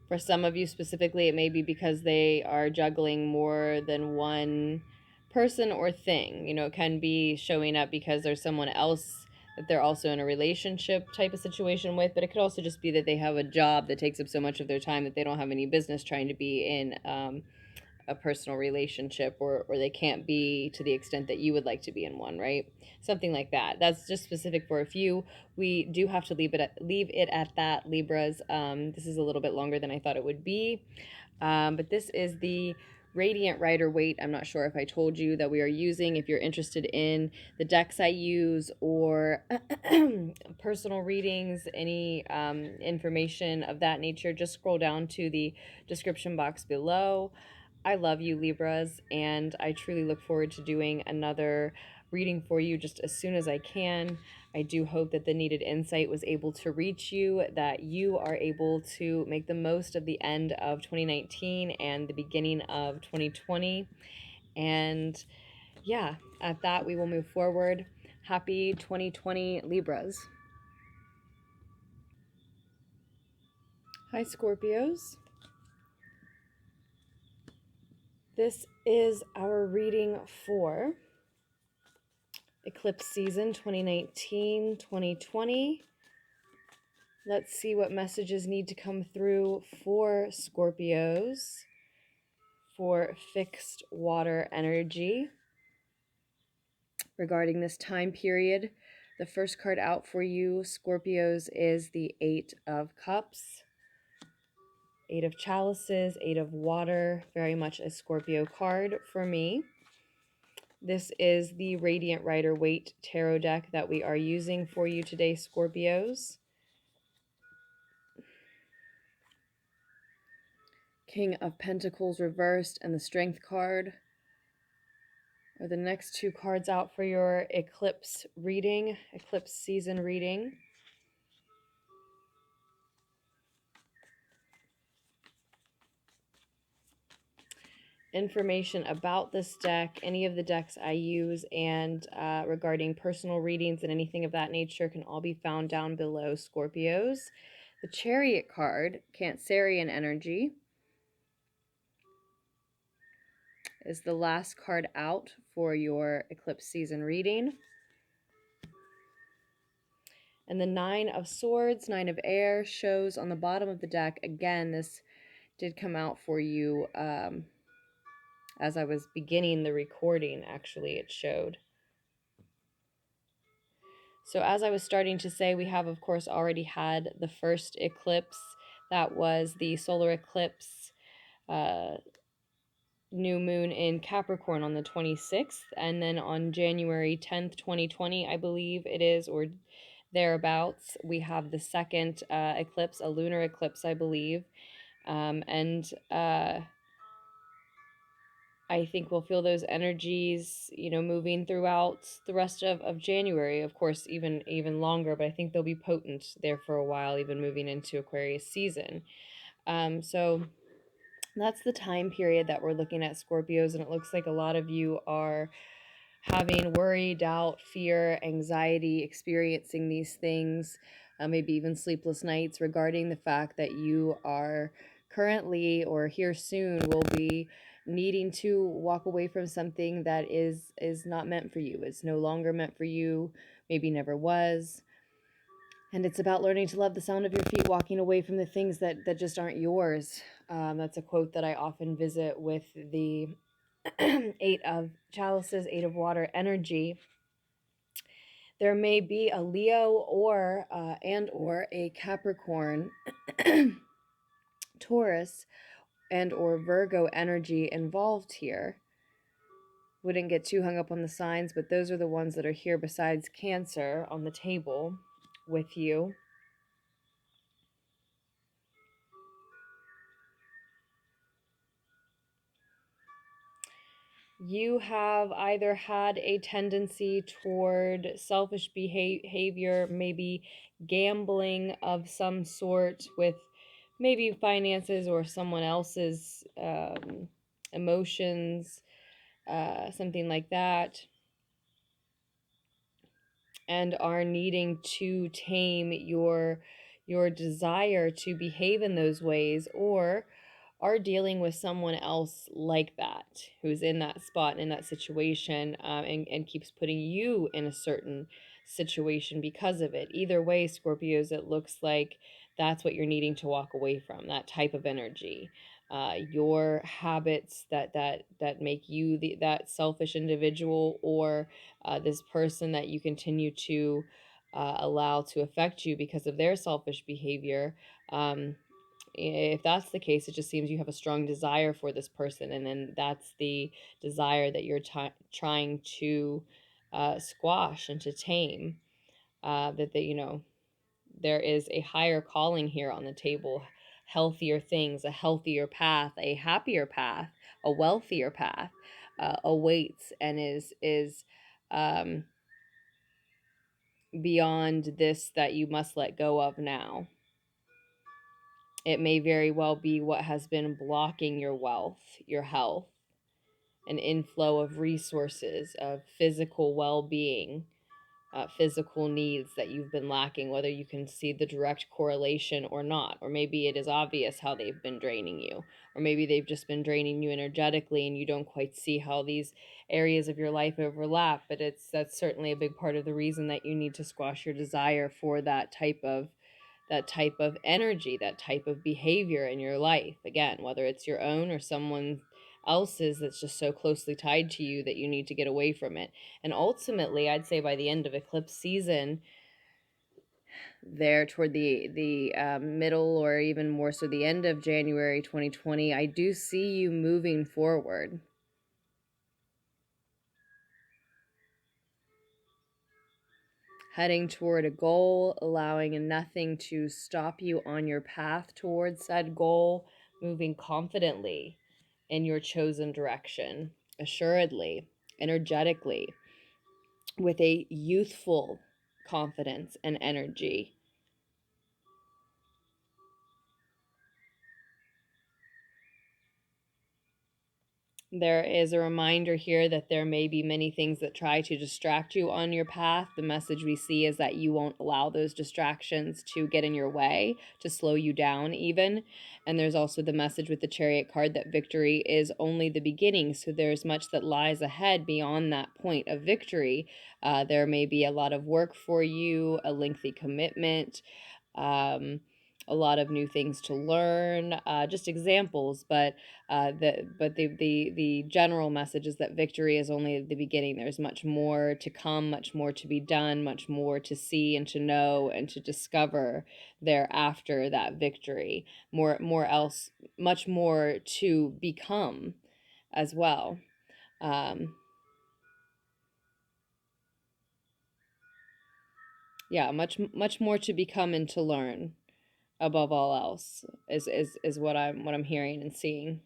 For some of you specifically, it may be because they are juggling more than one person or thing. It can be showing up because there's someone else that they're also in a relationship type of situation with, but it could also just be that they have a job that takes up so much of their time that they don't have any business trying to be in a personal relationship, or they can't be to the extent that you would like to be in one, right? Something like that. That's just specific for a few. We do have to leave it at that, Libras. This is a little bit longer than I thought it would be, but this is the Radiant Rider Waite. I'm not sure if I told you that we are using. If you're interested in the decks I use, or personal readings, any information of that nature, just scroll down to the description box below. I love you, Libras, and I truly look forward to doing another reading for you just as soon as I can. I do hope that the needed insight was able to reach you, that you are able to make the most of the end of 2019 and the beginning of 2020. And yeah, at that, we will move forward. Happy 2020, Libras. Hi, Scorpios. This is our reading for Eclipse season 2019-2020. Let's see what messages need to come through for Scorpios for fixed water energy regarding this time period. The first card out for you, Scorpios, is the Eight of Cups. Eight of Chalices, Eight of Water, very much a Scorpio card for me. This is the Radiant Rider-Waite Tarot deck that we are using for you today, Scorpios. King of Pentacles reversed and the Strength card are the next two cards out for your eclipse reading, eclipse season reading. Information about this deck, any of the decks I use, and regarding personal readings and anything of that nature can all be found down below, Scorpios. The Chariot card, Cancerian energy, is the last card out for your eclipse season reading. And the Nine of Swords, Nine of Air, shows on the bottom of the deck. Again, this did come out for you as I was beginning the recording, actually, it showed. So as I was starting to say, we have, of course, already had the first eclipse. That was the solar eclipse new moon in Capricorn on the 26th. And then on January 10th, 2020, I believe it is, or thereabouts, we have the second eclipse, a lunar eclipse, I believe. I think we'll feel those energies, you know, moving throughout the rest of January. Of course, even longer, but I think they'll be potent there for a while, even moving into Aquarius season. So that's the time period that we're looking at, Scorpios, and it looks like a lot of you are having worry, doubt, fear, anxiety, experiencing these things, maybe even sleepless nights regarding the fact that you are currently or here soon will be needing to walk away from something that is not meant for you. It's no longer meant for you, maybe never was. And it's about learning to love the sound of your feet, walking away from the things that just aren't yours. That's a quote that I often visit with the Eight of Chalices, Eight of Water energy. There may be a Leo or a Capricorn, Taurus, and or Virgo energy involved here. Wouldn't get too hung up on the signs, but those are the ones that are here besides Cancer on the table with you. You have either had a tendency toward selfish behavior, maybe gambling of some sort with maybe finances or someone else's emotions, something like that, and are needing to tame your desire to behave in those ways, or are dealing with someone else like that who's in that spot, in that situation, and keeps putting you in a certain situation because of it. Either way, Scorpios, it looks like that's what you're needing to walk away from, that type of energy. Your habits that make you that selfish individual, or this person that you continue to allow to affect you because of their selfish behavior. If that's the case, it just seems you have a strong desire for this person, and then that's the desire that you're trying to squash and to tame. There is a higher calling here on the table, healthier things, a healthier path, a happier path, a wealthier path awaits and is beyond this that you must let go of now. It may very well be what has been blocking your wealth, your health, an inflow of resources, of physical well-being, physical needs that you've been lacking, whether you can see the direct correlation or not. Or maybe it is obvious how they've been draining you. Or maybe they've just been draining you energetically and you don't quite see how these areas of your life overlap. But that's certainly a big part of the reason that you need to squash your desire for that type of energy, that type of behavior in your life. Again, whether it's your own or someone else's that's just so closely tied to you that you need to get away from it. And ultimately, I'd say by the end of eclipse season, there toward the middle, or even more so the end of January 2020, I do see you moving forward. heading toward a goal, allowing nothing to stop you on your path towards said goal, moving confidently in your chosen direction, assuredly, energetically, with a youthful confidence and energy. There is a reminder here that there may be many things that try to distract you on your path. The message we see is that you won't allow those distractions to get in your way, to slow you down even. And there's also the message with the Chariot card that victory is only the beginning. So there's much that lies ahead beyond that point of victory. There may be a lot of work for you, a lengthy commitment, a lot of new things to learn, just examples, but the general message is that victory is only the beginning. There's much more to come, much more to be done, much more to see and to know and to discover thereafter that victory. Much more to become as well. Yeah, much more to become and to learn above all else is what I'm hearing and seeing.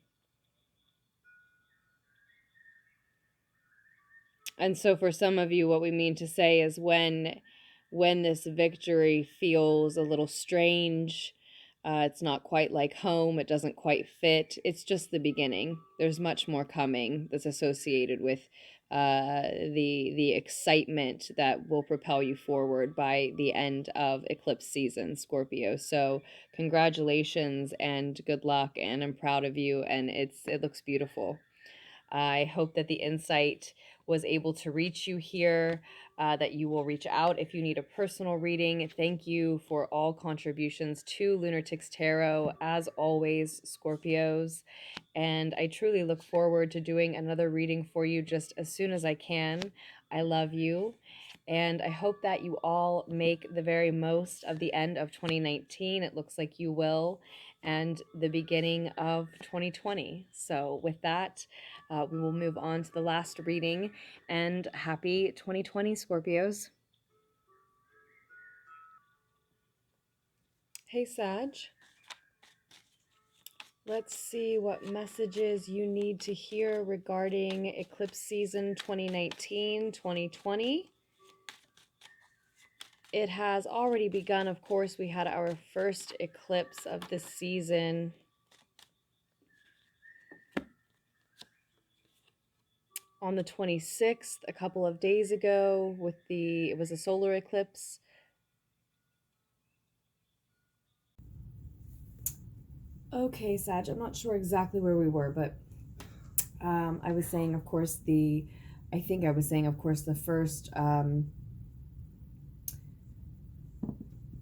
And so for some of you, what we mean to say is when this victory feels a little strange, it's not quite like home, it doesn't quite fit, it's just the beginning. There's much more coming that's associated with the excitement that will propel you forward by the end of eclipse season, Scorpio. So congratulations and good luck, and I'm proud of you, and it looks beautiful. I hope that the insight was able to reach you here, that you will reach out if you need a personal reading. Thank you for all contributions to Lunartics Tarot, as always, Scorpios. And I truly look forward to doing another reading for you just as soon as I can. I love you. And I hope that you all make the very most of the end of 2019. It looks like you will. And the beginning of 2020. So with that, we will move on to the last reading, and happy 2020, Scorpios. Hey, Sag. Let's see what messages you need to hear regarding eclipse season 2019-2020. It has already begun, of course. We had our first eclipse of the season on the 26th, a couple of days ago, it was a solar eclipse. Okay, Sag, I'm not sure exactly where we were, but I was saying, of course, the first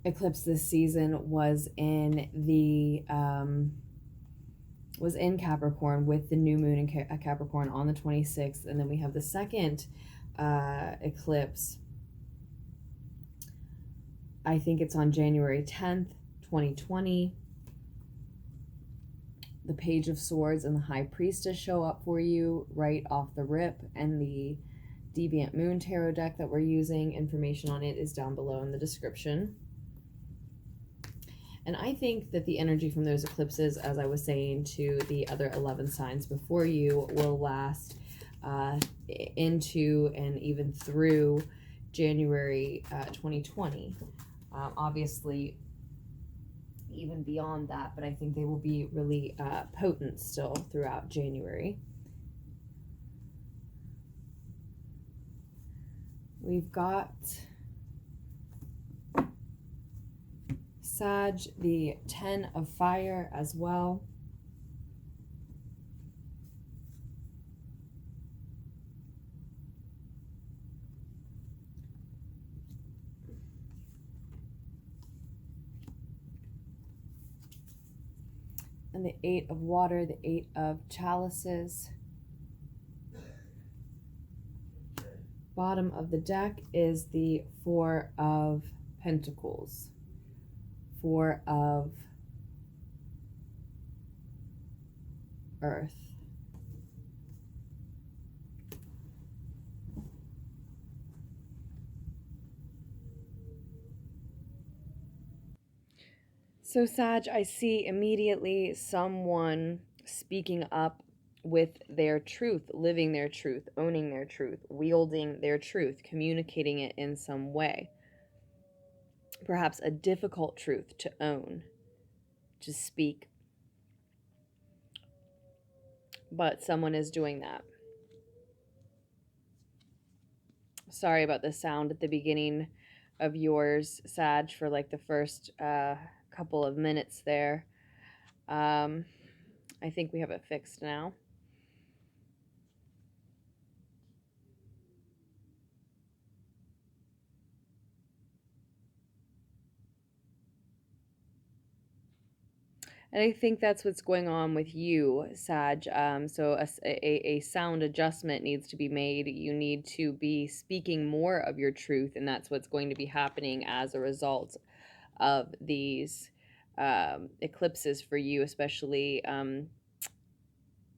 eclipse this season was in Capricorn, with the new moon in Capricorn on the 26th, and then we have the second eclipse. I think it's on January 10th, 2020. The Page of Swords and the High Priestess show up for you right off the rip, and the Deviant Moon Tarot deck that we're using, information on it is down below in the description. And I think that the energy from those eclipses, as I was saying to the other 11 signs before you, will last into and even through January 2020. Obviously, even beyond that, but I think they will be really potent still throughout January. We've got Sag, the 10 of Fire as well. And the 8 of Water, the 8 of Chalices. Bottom of the deck is the 4 of Pentacles. 4 of Earth. So, Sag, I see immediately someone speaking up with their truth, living their truth, owning their truth, wielding their truth, communicating it in some way. Perhaps a difficult truth to own, to speak, but someone is doing that. Sorry about the sound at the beginning of yours, Sag, for like the first couple of minutes there. I think we have it fixed now. And I think that's what's going on with you, Sag. So a sound adjustment needs to be made. You need to be speaking more of your truth, and that's what's going to be happening as a result of these eclipses for you, especially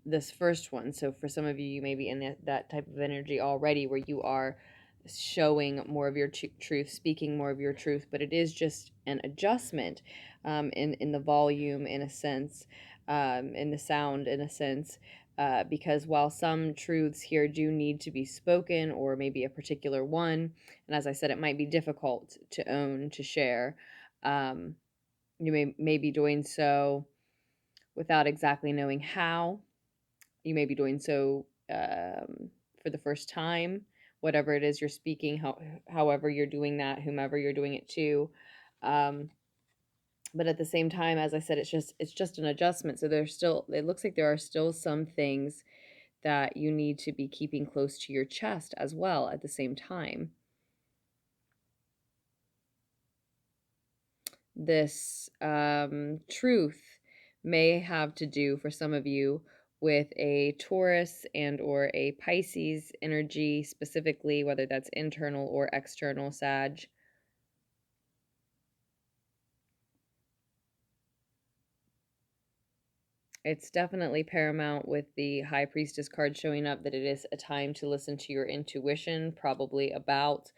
this first one. So for some of you, you may be in that type of energy already where you are showing more of your truth, speaking more of your truth, but it is just an adjustment in the volume, in a sense, in the sound, in a sense. Because while some truths here do need to be spoken, or maybe a particular one, and as I said, it might be difficult to own, to share, you may be doing so without exactly knowing how. You may be doing so for the first time, whatever it is you're speaking, however you're doing that, whomever you're doing it to. But at the same time, as I said, it's just an adjustment. So it looks like there are still some things that you need to be keeping close to your chest as well at the same time. This truth may have to do, for some of you, with a Taurus and or a Pisces energy, specifically, whether that's internal or external, Sag. It's definitely paramount with the High Priestess card showing up that it is a time to listen to your intuition, probably about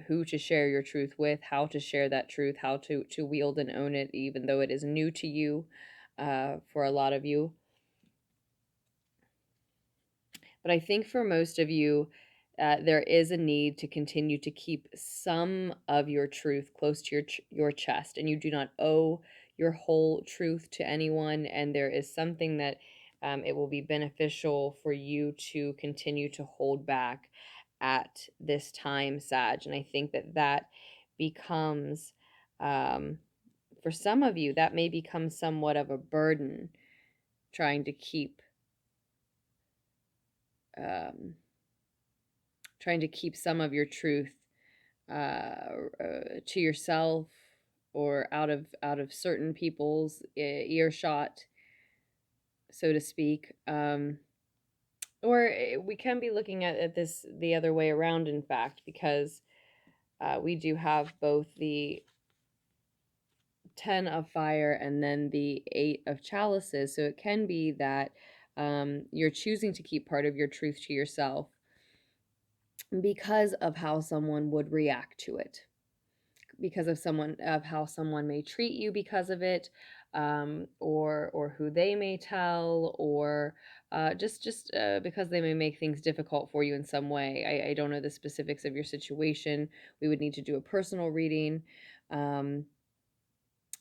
who to share your truth with, how to share that truth, how to wield and own it, even though it is new to you for a lot of you. But I think for most of you, there is a need to continue to keep some of your truth close to your chest, and you do not owe your whole truth to anyone. And there is something that it will be beneficial for you to continue to hold back at this time, Sag. And I think that becomes, for some of you, that may become somewhat of a burden, trying to keep um, some of your truth to yourself, or out of certain people's earshot, so to speak. Or we can be looking at this the other way around, in fact, because we do have both the 10 of fire and then the 8 of chalices. So it can be that you're choosing to keep part of your truth to yourself because of how someone would react to it, because of how someone may treat you because of it, or who they may tell, or just because they may make things difficult for you in some way. I don't know the specifics of your situation. We would need to do a personal reading.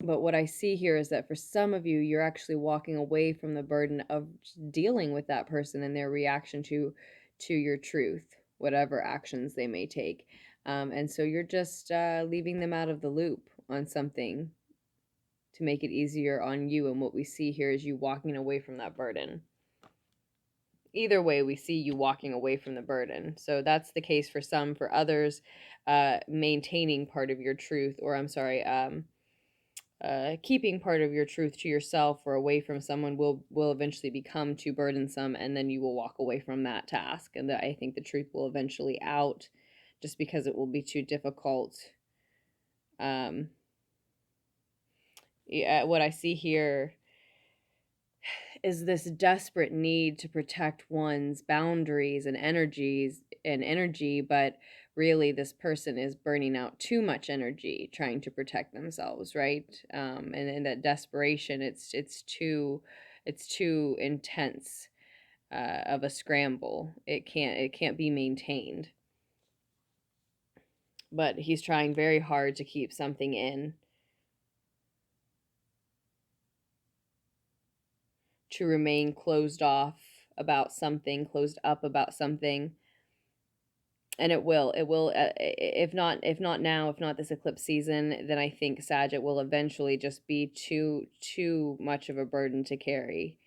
But what I see here is that for some of you, you're actually walking away from the burden of dealing with that person and their reaction to your truth, whatever actions they may take. And so you're just leaving them out of the loop on something to make it easier on you. And what we see here is you walking away from that burden. Either way, we see you walking away from the burden. So that's the case for some. For others, maintaining part of your truth, or I'm sorry, keeping part of your truth to yourself or away from someone will eventually become too burdensome, and then you will walk away from that task. And that, I think, the truth will eventually out, just because it will be too difficult. What I see here is this desperate need to protect one's boundaries and energy, but really this person is burning out too much energy trying to protect themselves, right? And in that desperation, it's too intense of a scramble. It can't be maintained. But he's trying very hard to keep something in, to remain closed off about something, closed up about something. And it will, if not now, if not this eclipse season, then I think, Sag, it will eventually just be too much of a burden to carry.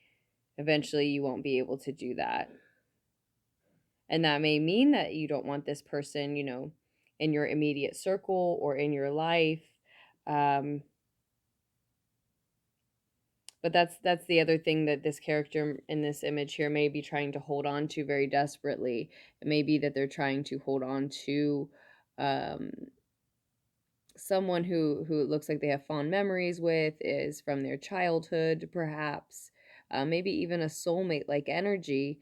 Eventually you won't be able to do that. And that may mean that you don't want this person, in your immediate circle or in your life. But that's the other thing that this character in this image here may be trying to hold on to very desperately. It may be that they're trying to hold on to um, someone who it looks like they have fond memories with, is from their childhood, perhaps. Maybe even a soulmate like energy,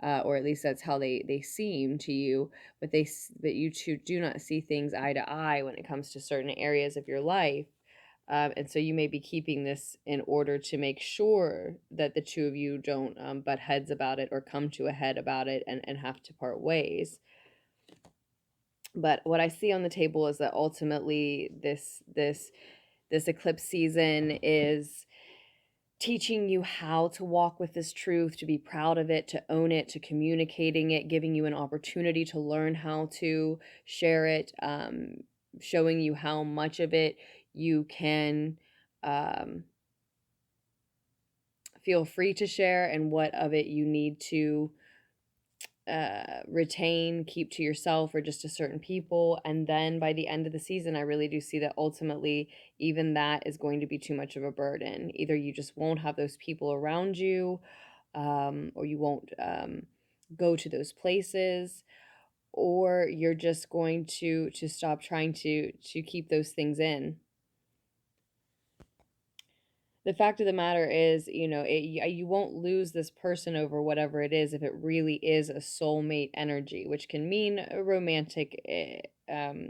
or at least that's how they seem to you. But you two do not see things eye to eye when it comes to certain areas of your life. And so you may be keeping this in order to make sure that the two of you don't butt heads about it or come to a head about it and have to part ways. But what I see on the table is that ultimately this eclipse season is teaching you how to walk with this truth, to be proud of it, to own it, to communicating it, giving you an opportunity to learn how to share it, showing you how much of it you can feel free to share and what of it you need to retain, keep to yourself or just to certain people. And then by the end of the season, I really do see that ultimately even that is going to be too much of a burden. Either you just won't have those people around you, or you won't go to those places, or you're just going to stop trying to keep those things in. The fact of the matter is, you won't lose this person over whatever it is if it really is a soulmate energy, which can mean a romantic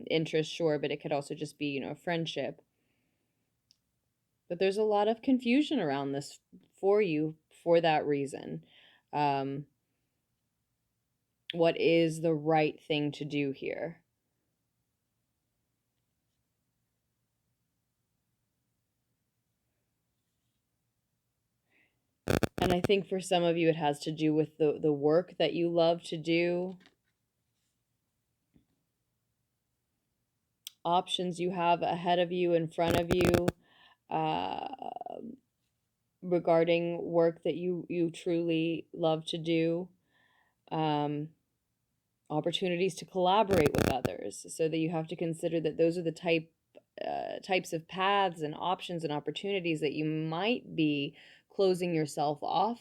interest, sure, but it could also just be, a friendship. But there's a lot of confusion around this for you for that reason. What is the right thing to do here? And I think for some of you, it has to do with the work that you love to do, options you have ahead of you, in front of you, uh, regarding work that you truly love to do, opportunities to collaborate with others, so that you have to consider that those are the types of paths and options and opportunities that you might be closing yourself off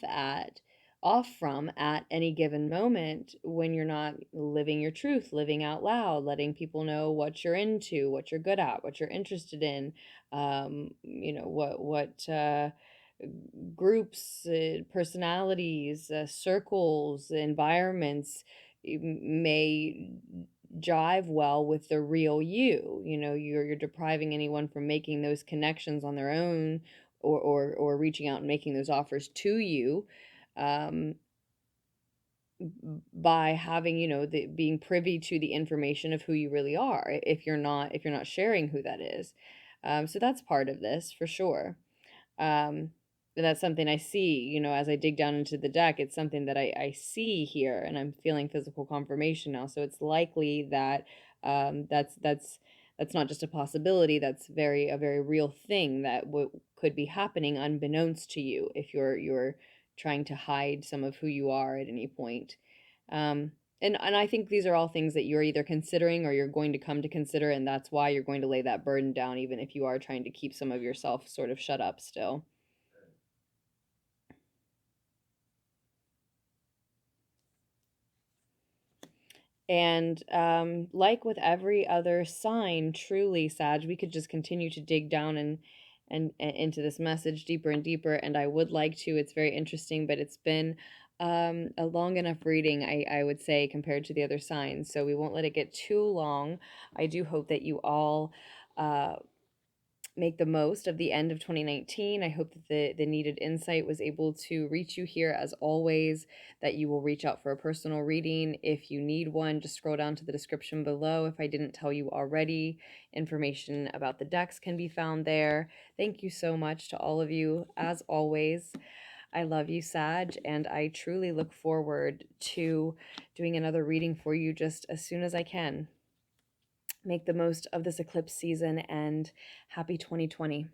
from at any given moment when you're not living your truth, living out loud, letting people know what you're into, what you're good at, what you're interested in, what groups, personalities, circles, environments may jive well with the real you. You're depriving anyone from making those connections on their own, or reaching out and making those offers to you, by having, being privy to the information of who you really are, if you're not sharing who that is. So that's part of this for sure. And that's something I see, as I dig down into the deck. It's something that I see here, and I'm feeling physical confirmation now. So it's likely that that's not just a possibility. That's a very real thing that could be happening unbeknownst to you, if you're trying to hide some of who you are at any point. And I think these are all things that you're either considering or you're going to come to consider, and that's why you're going to lay that burden down, even if you are trying to keep some of yourself sort of shut up still. And like with every other sign, truly, Sag, we could just continue to dig down and into this message deeper and deeper. And I would like to. It's very interesting, but it's been a long enough reading, I would say, compared to the other signs. So we won't let it get too long. I do hope that you all make the most of the end of 2019. I hope that the needed insight was able to reach you here as always, that you will reach out for a personal reading. If you need one, just scroll down to the description below. If I didn't tell you already, information about the decks can be found there. Thank you so much to all of you, as always. I love you, Sag, and I truly look forward to doing another reading for you just as soon as I can. Make the most of this eclipse season, and happy 2020.